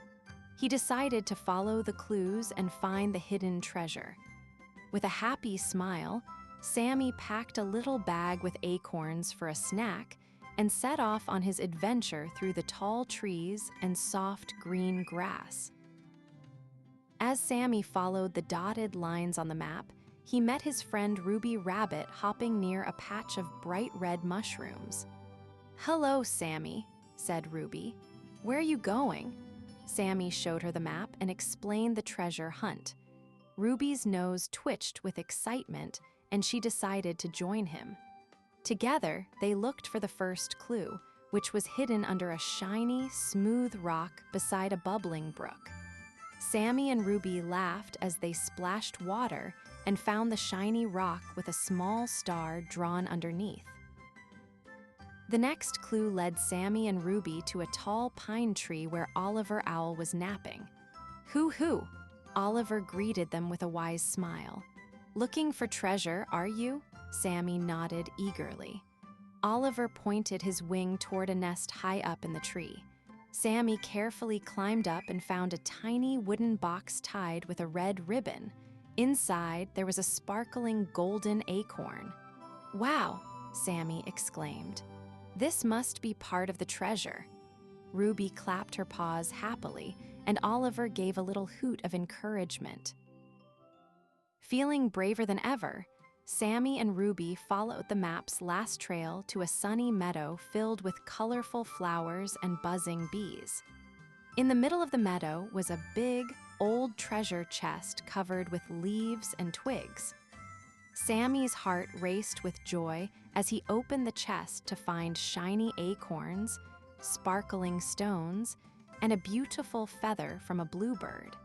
He decided to follow the clues and find the hidden treasure. With a happy smile, Sammy packed a little bag with acorns for a snack and set off on his adventure through the tall trees and soft green grass. As Sammy followed the dotted lines on the map, he met his friend Ruby Rabbit hopping near a patch of bright red mushrooms. "Hello, Sammy," said Ruby. "Where are you going?" Sammy showed her the map and explained the treasure hunt. Ruby's nose twitched with excitement, and she decided to join him. Together, they looked for the first clue, which was hidden under a shiny, smooth rock beside a bubbling brook. Sammy and Ruby laughed as they splashed water and found the shiny rock with a small star drawn underneath. The next clue led Sammy and Ruby to a tall pine tree where Oliver Owl was napping. "Hoo-hoo!" Oliver greeted them with a wise smile. "Looking for treasure, are you?" Sammy nodded eagerly. Oliver pointed his wing toward a nest high up in the tree. Sammy carefully climbed up and found a tiny wooden box tied with a red ribbon. Inside, there was a sparkling golden acorn. "Wow!" Sammy exclaimed. "This must be part of the treasure." Ruby clapped her paws happily, and Oliver gave a little hoot of encouragement. Feeling braver than ever, Sammy and Ruby followed the map's last trail to a sunny meadow filled with colorful flowers and buzzing bees. In the middle of the meadow was a big, old treasure chest covered with leaves and twigs. Sammy's heart raced with joy as he opened the chest to find shiny acorns, sparkling stones, and a beautiful feather from a bluebird.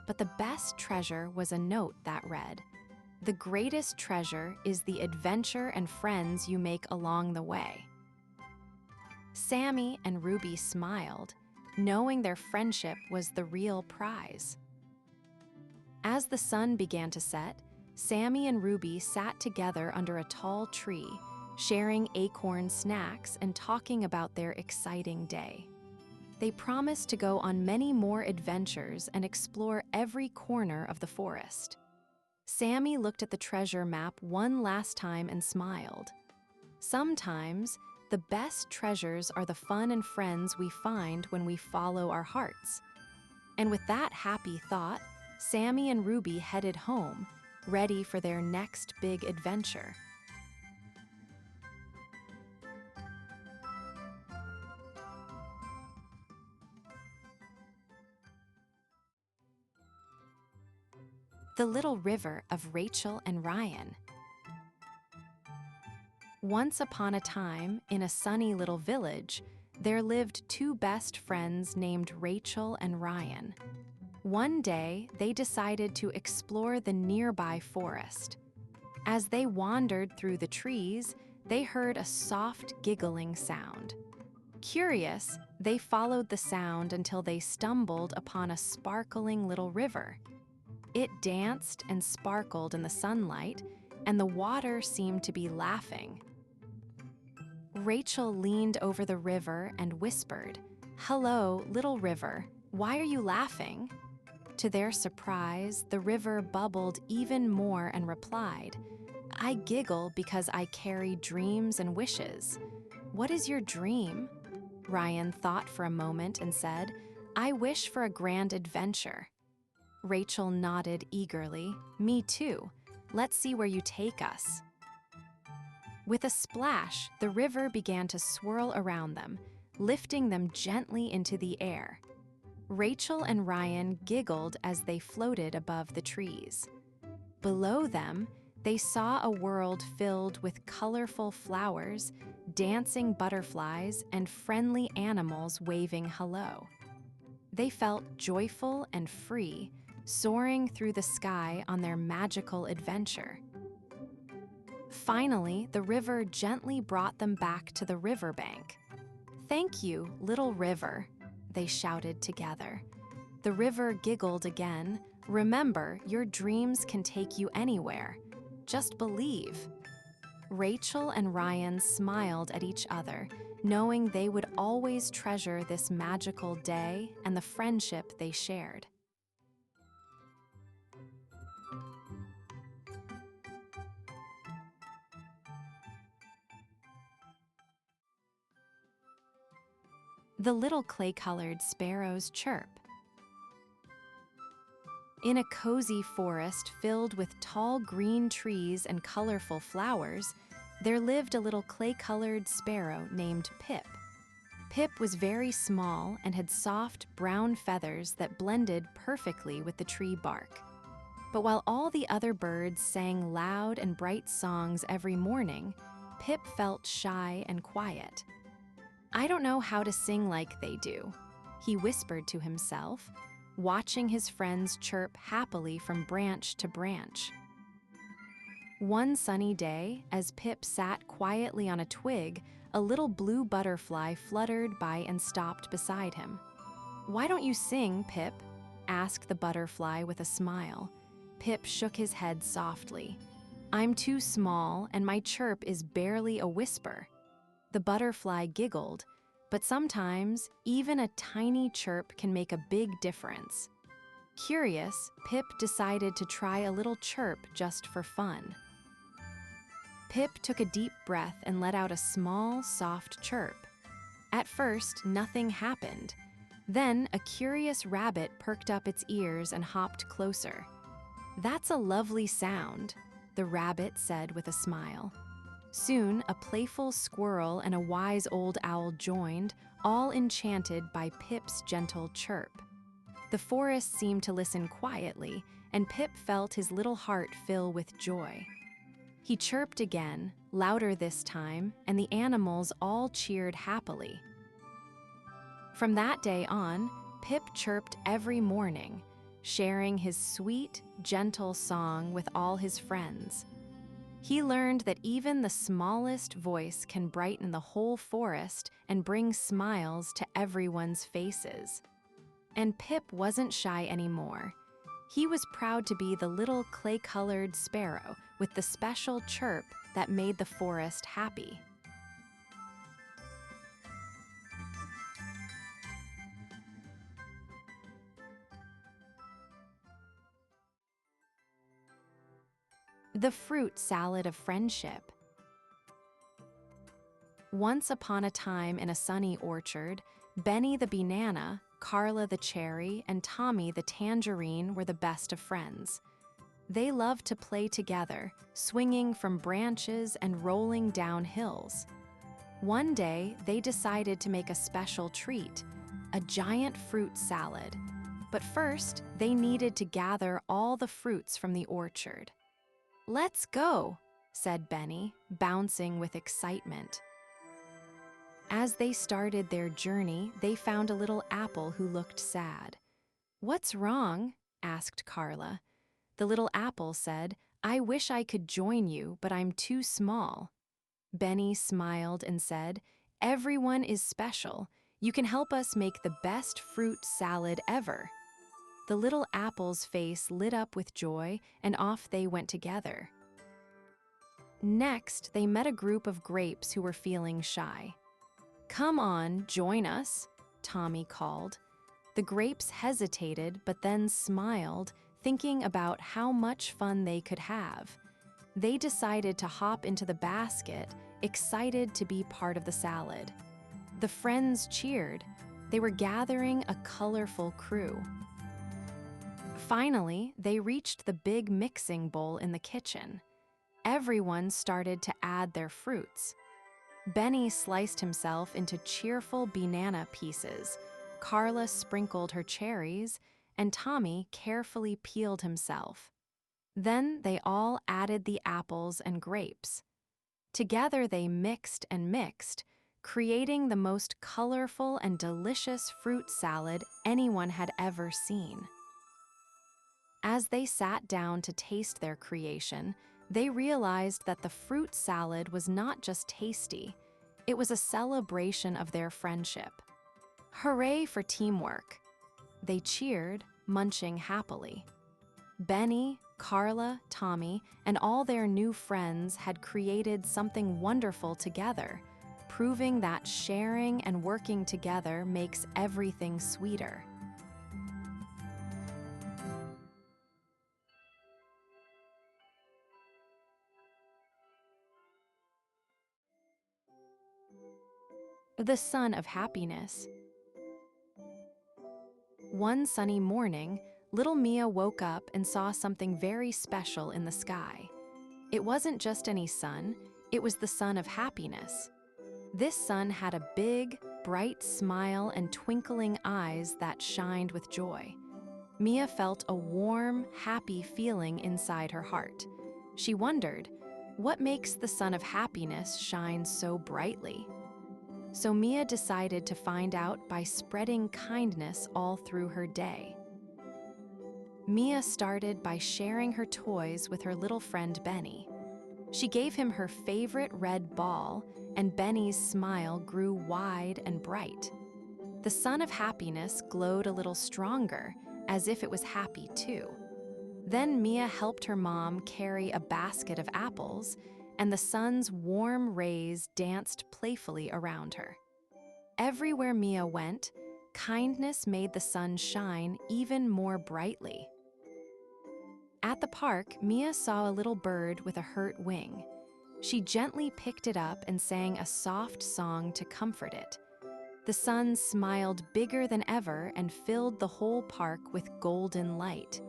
But the best treasure was a note that read, "The greatest treasure is the adventure and friends you make along the way." Sammy and Ruby smiled, knowing their friendship was the real prize. As the sun began to set, Sammy and Ruby sat together under a tall tree, sharing acorn snacks and talking about their exciting day. They promised to go on many more adventures and explore every corner of the forest. Sammy looked at the treasure map one last time and smiled. Sometimes, the best treasures are the fun and friends we find when we follow our hearts. And with that happy thought, Sammy and Ruby headed home, ready for their next big adventure. The Little River of Rachel and Ryan. Once upon a time, in a sunny little village, there lived two best friends named Rachel and Ryan. One day, they decided to explore the nearby forest. As they wandered through the trees, they heard a soft giggling sound. Curious, they followed the sound until they stumbled upon a sparkling little river. It danced and sparkled in the sunlight, and the water seemed to be laughing. Rachel leaned over the river and whispered, "Hello, little river, why are you laughing?" To their surprise, the river bubbled even more and replied, "I giggle because I carry dreams and wishes." "What is your dream?" Ryan thought for a moment and said, "I wish for a grand adventure." Rachel nodded eagerly. "Me too. Let's see where you take us." With a splash, the river began to swirl around them, lifting them gently into the air. Rachel and Ryan giggled as they floated above the trees. Below them, they saw a world filled with colorful flowers, dancing butterflies, and friendly animals waving hello. They felt joyful and free, soaring through the sky on their magical adventure. Finally, the river gently brought them back to the riverbank. "Thank you, little river," they shouted together. The river giggled again. "Remember, your dreams can take you anywhere. Just believe." Rachel and Ryan smiled at each other, knowing they would always treasure this magical day and the friendship they shared. The Little Clay-Colored Sparrow's Chirp. In a cozy forest filled with tall green trees and colorful flowers, there lived a little clay-colored sparrow named Pip. Pip was very small and had soft brown feathers that blended perfectly with the tree bark. But while all the other birds sang loud and bright songs every morning, Pip felt shy and quiet. "I don't know how to sing like they do," he whispered to himself, watching his friends chirp happily from branch to branch. One sunny day, as Pip sat quietly on a twig, a little blue butterfly fluttered by and stopped beside him. "Why don't you sing, Pip?" asked the butterfly with a smile. Pip shook his head softly. "I'm too small, and my chirp is barely a whisper." The butterfly giggled, but sometimes even a tiny chirp can make a big difference. Curious, Pip decided to try a little chirp just for fun. Pip took a deep breath and let out a small, soft chirp. At first, nothing happened. Then, a curious rabbit perked up its ears and hopped closer. "That's a lovely sound," the rabbit said with a smile. Soon, a playful squirrel and a wise old owl joined, all enchanted by Pip's gentle chirp. The forest seemed to listen quietly, and Pip felt his little heart fill with joy. He chirped again, louder this time, and the animals all cheered happily. From that day on, Pip chirped every morning, sharing his sweet, gentle song with all his friends. He learned that even the smallest voice can brighten the whole forest and bring smiles to everyone's faces. And Pip wasn't shy anymore. He was proud to be the little clay-colored sparrow with the special chirp that made the forest happy. The Fruit Salad of Friendship. Once upon a time in a sunny orchard, Benny the banana, Carla the cherry, and Tommy the tangerine were the best of friends. They loved to play together, swinging from branches and rolling down hills. One day, they decided to make a special treat, a giant fruit salad. But first, they needed to gather all the fruits from the orchard. "Let's go," said Benny, bouncing with excitement. As they started their journey, they found a little apple who looked sad. "What's wrong?" asked Carla. The little apple said, "I wish I could join you, but I'm too small." Benny smiled and said, "Everyone is special. You can help us make the best fruit salad ever." The little apple's face lit up with joy, and off they went together. Next, they met a group of grapes who were feeling shy. "Come on, join us," Tommy called. The grapes hesitated, but then smiled, thinking about how much fun they could have. They decided to hop into the basket, excited to be part of the salad. The friends cheered. They were gathering a colorful crew. Finally, they reached the big mixing bowl in the kitchen. Everyone started to add their fruits. Benny sliced himself into cheerful banana pieces, Carla sprinkled her cherries, and Tommy carefully peeled himself. Then they all added the apples and grapes. Together they mixed and mixed, creating the most colorful and delicious fruit salad anyone had ever seen. As they sat down to taste their creation, they realized that the fruit salad was not just tasty, it was a celebration of their friendship. Hooray for teamwork! They cheered, munching happily. Benny, Carla, Tommy, and all their new friends had created something wonderful together, proving that sharing and working together makes everything sweeter. The Son of Happiness. One sunny morning, little Mia woke up and saw something very special in the sky. It wasn't just any sun, it was the Son of Happiness. This sun had a big, bright smile and twinkling eyes that shined with joy. Mia felt a warm, happy feeling inside her heart. She wondered, what makes the Son of Happiness shine so brightly? So Mia decided to find out by spreading kindness all through her day. Mia started by sharing her toys with her little friend Benny. She gave him her favorite red ball, and Benny's smile grew wide and bright. The Son of Happiness glowed a little stronger, as if it was happy too. Then Mia helped her mom carry a basket of apples, and the sun's warm rays danced playfully around her. Everywhere Mia went, kindness made the sun shine even more brightly. At the park, Mia saw a little bird with a hurt wing. She gently picked it up and sang a soft song to comfort it. The sun smiled bigger than ever and filled the whole park with golden light.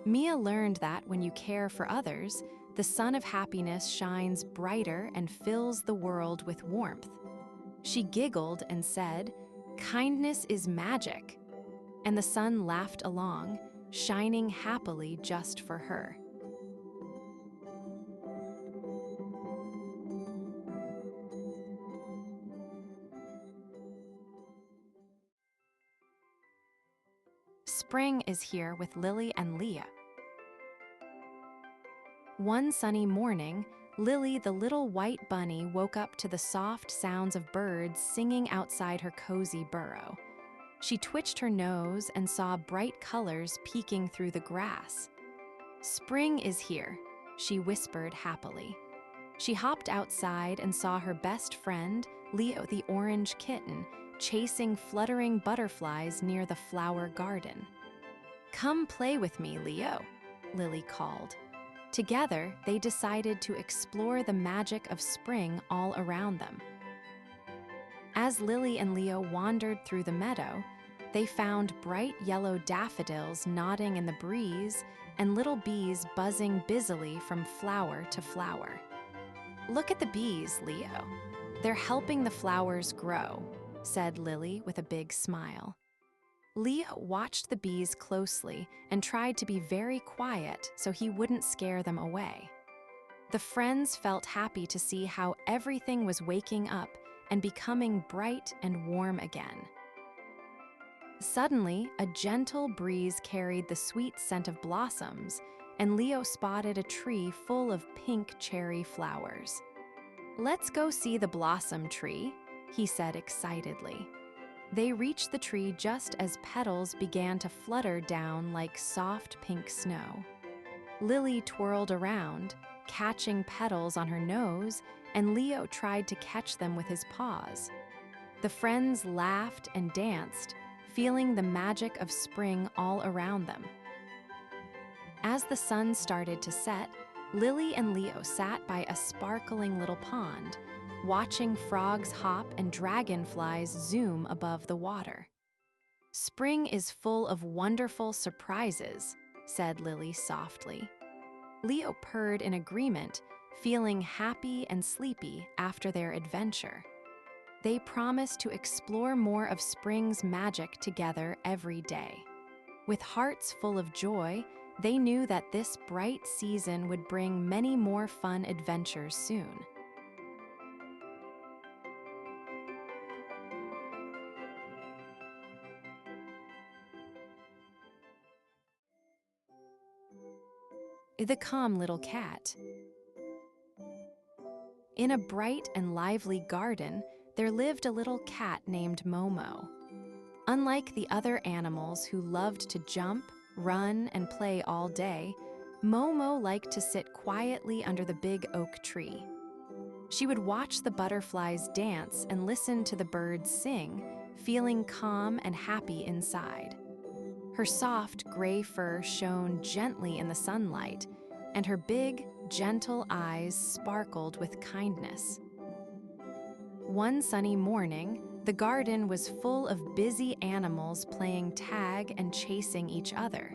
Mia learned that when you care for others, the Son of Happiness shines brighter and fills the world with warmth. She giggled and said, "Kindness is magic." And the sun laughed along, shining happily just for her. Spring is here with Lily and Leah. One sunny morning, Lily, the little white bunny, woke up to the soft sounds of birds singing outside her cozy burrow. She twitched her nose and saw bright colors peeking through the grass. "Spring is here," she whispered happily. She hopped outside and saw her best friend, Leo the orange kitten, chasing fluttering butterflies near the flower garden. "Come play with me, Leo," Lily called. Together, they decided to explore the magic of spring all around them. As Lily and Leo wandered through the meadow, they found bright yellow daffodils nodding in the breeze and little bees buzzing busily from flower to flower. "Look at the bees, Leo. They're helping the flowers grow," said Lily with a big smile. Leo watched the bees closely and tried to be very quiet so he wouldn't scare them away. The friends felt happy to see how everything was waking up and becoming bright and warm again. Suddenly, a gentle breeze carried the sweet scent of blossoms, and Leo spotted a tree full of pink cherry flowers. "Let's go see the blossom tree," he said excitedly. They reached the tree just as petals began to flutter down like soft pink snow. Lily twirled around, catching petals on her nose, and Leo tried to catch them with his paws. The friends laughed and danced, feeling the magic of spring all around them. As the sun started to set, Lily and Leo sat by a sparkling little pond, watching frogs hop and dragonflies zoom above the water. "Spring is full of wonderful surprises," said Lily softly. Leo purred in agreement, feeling happy and sleepy after their adventure. They promised to explore more of spring's magic together every day. With hearts full of joy, they knew that this bright season would bring many more fun adventures soon. The Calm Little Cat. In a bright and lively garden, there lived a little cat named Momo. Unlike the other animals who loved to jump, run, and play all day, Momo liked to sit quietly under the big oak tree. She would watch the butterflies dance and listen to the birds sing, feeling calm and happy inside. Her soft gray fur shone gently in the sunlight, and her big, gentle eyes sparkled with kindness. One sunny morning, the garden was full of busy animals playing tag and chasing each other.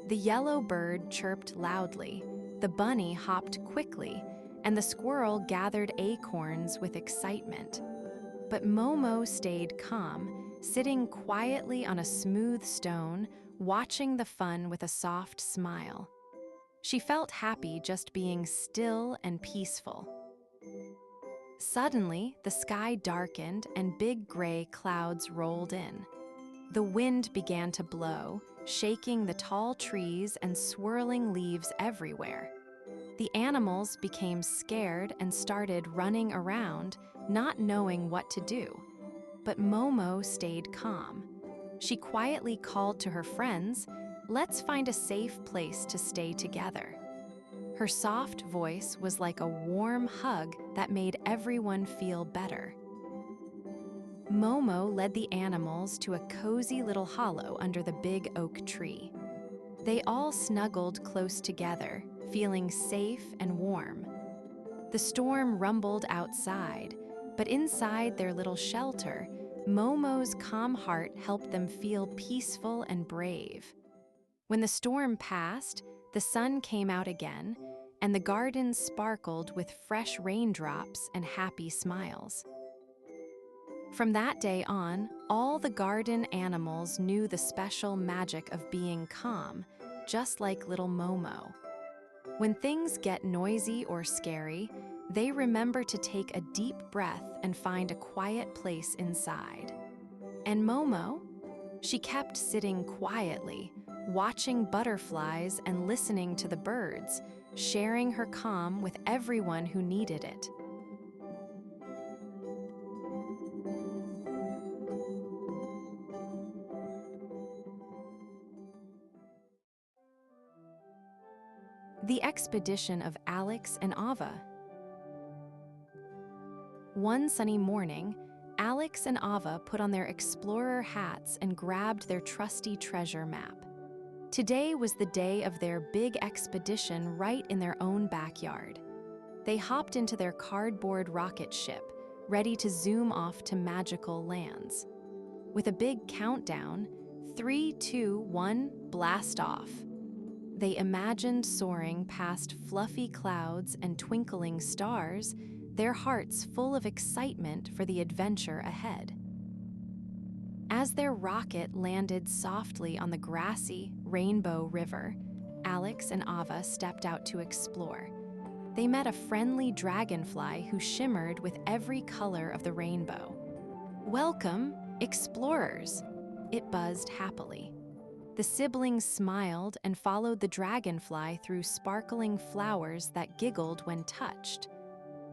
The yellow bird chirped loudly, the bunny hopped quickly, and the squirrel gathered acorns with excitement. But Momo stayed calm, sitting quietly on a smooth stone, watching the fun with a soft smile. She felt happy just being still and peaceful. Suddenly, the sky darkened and big gray clouds rolled in. The wind began to blow, shaking the tall trees and swirling leaves everywhere. The animals became scared and started running around, not knowing what to do. But Momo stayed calm. She quietly called to her friends, "Let's find a safe place to stay together." Her soft voice was like a warm hug that made everyone feel better. Momo led the animals to a cozy little hollow under the big oak tree. They all snuggled close together, feeling safe and warm. The storm rumbled outside, but inside their little shelter, Momo's calm heart helped them feel peaceful and brave. When the storm passed, the sun came out again, and the garden sparkled with fresh raindrops and happy smiles. From that day on, all the garden animals knew the special magic of being calm, just like little Momo. When things get noisy or scary, they remember to take a deep breath and find a quiet place inside. And Momo? She kept sitting quietly, watching butterflies and listening to the birds, sharing her calm with everyone who needed it. The Expedition of Alex and Ava. One sunny morning, Alex and Ava put on their explorer hats and grabbed their trusty treasure map. Today was the day of their big expedition right in their own backyard. They hopped into their cardboard rocket ship, ready to zoom off to magical lands. With a big countdown, 3, 2, 1, blast off. They imagined soaring past fluffy clouds and twinkling stars, their hearts full of excitement for the adventure ahead. As their rocket landed softly on the grassy Rainbow River, Alex and Ava stepped out to explore. They met a friendly dragonfly who shimmered with every color of the rainbow. "Welcome, explorers," it buzzed happily. The siblings smiled and followed the dragonfly through sparkling flowers that giggled when touched.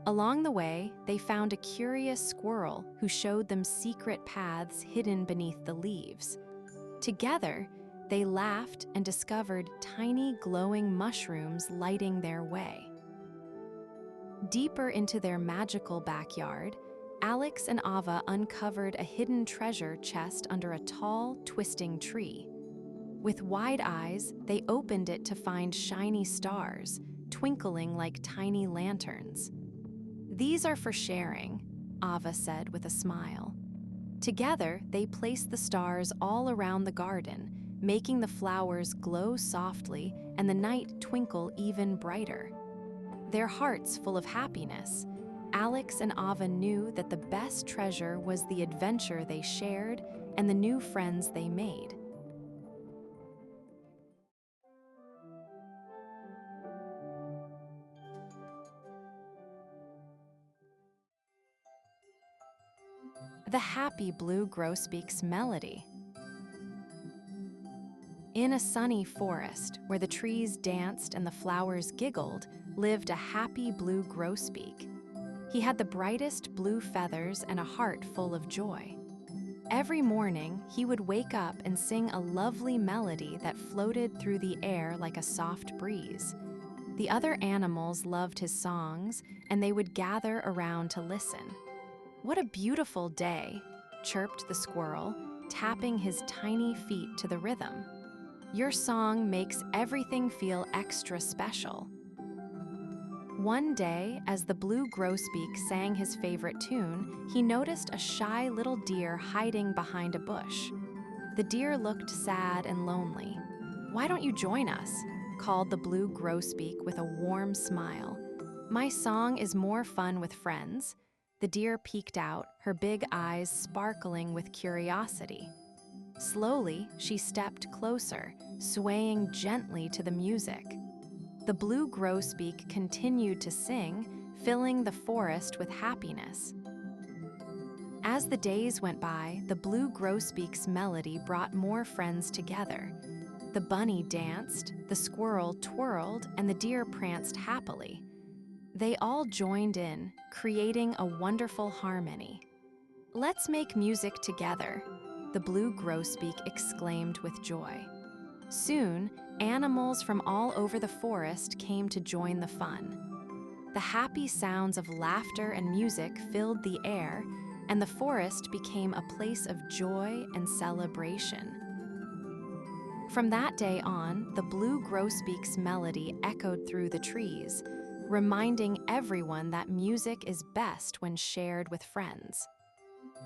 Along the way, they found a curious squirrel who showed them secret paths hidden beneath the leaves. Together, they laughed and discovered tiny glowing mushrooms lighting their way. Deeper into their magical backyard, Alex and Ava uncovered a hidden treasure chest under a tall, twisting tree. With wide eyes, they opened it to find shiny stars, twinkling like tiny lanterns. "These are for sharing," Ava said with a smile. Together, they placed the stars all around the garden, making the flowers glow softly and the night twinkle even brighter. Their hearts full of happiness, Alex and Ava knew that the best treasure was the adventure they shared and the new friends they made. The happy blue grosbeak's melody. In a sunny forest, where the trees danced and the flowers giggled, lived a happy blue grosbeak. He had the brightest blue feathers and a heart full of joy. Every morning, he would wake up and sing a lovely melody that floated through the air like a soft breeze. The other animals loved his songs, and they would gather around to listen. "What a beautiful day," chirped the squirrel, tapping his tiny feet to the rhythm. "Your song makes everything feel extra special." One day, as the blue grosbeak sang his favorite tune, he noticed a shy little deer hiding behind a bush. The deer looked sad and lonely. "Why don't you join us?" called the blue grosbeak with a warm smile. "My song is more fun with friends." The deer peeked out, her big eyes sparkling with curiosity. Slowly, she stepped closer, swaying gently to the music. The blue grosbeak continued to sing, filling the forest with happiness. As the days went by, the blue grosbeak's melody brought more friends together. The bunny danced, the squirrel twirled, and the deer pranced happily. They all joined in, creating a wonderful harmony. "Let's make music together," the blue grosbeak exclaimed with joy. Soon, animals from all over the forest came to join the fun. The happy sounds of laughter and music filled the air, and the forest became a place of joy and celebration. From that day on, the blue grosbeak's melody echoed through the trees, reminding everyone that music is best when shared with friends.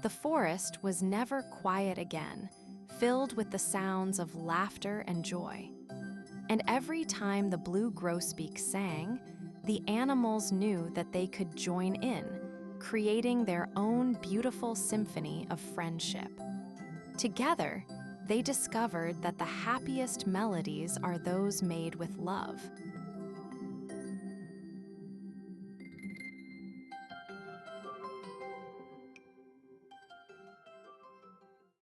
The forest was never quiet again, filled with the sounds of laughter and joy. And every time the blue grosbeak sang, the animals knew that they could join in, creating their own beautiful symphony of friendship. Together, they discovered that the happiest melodies are those made with love.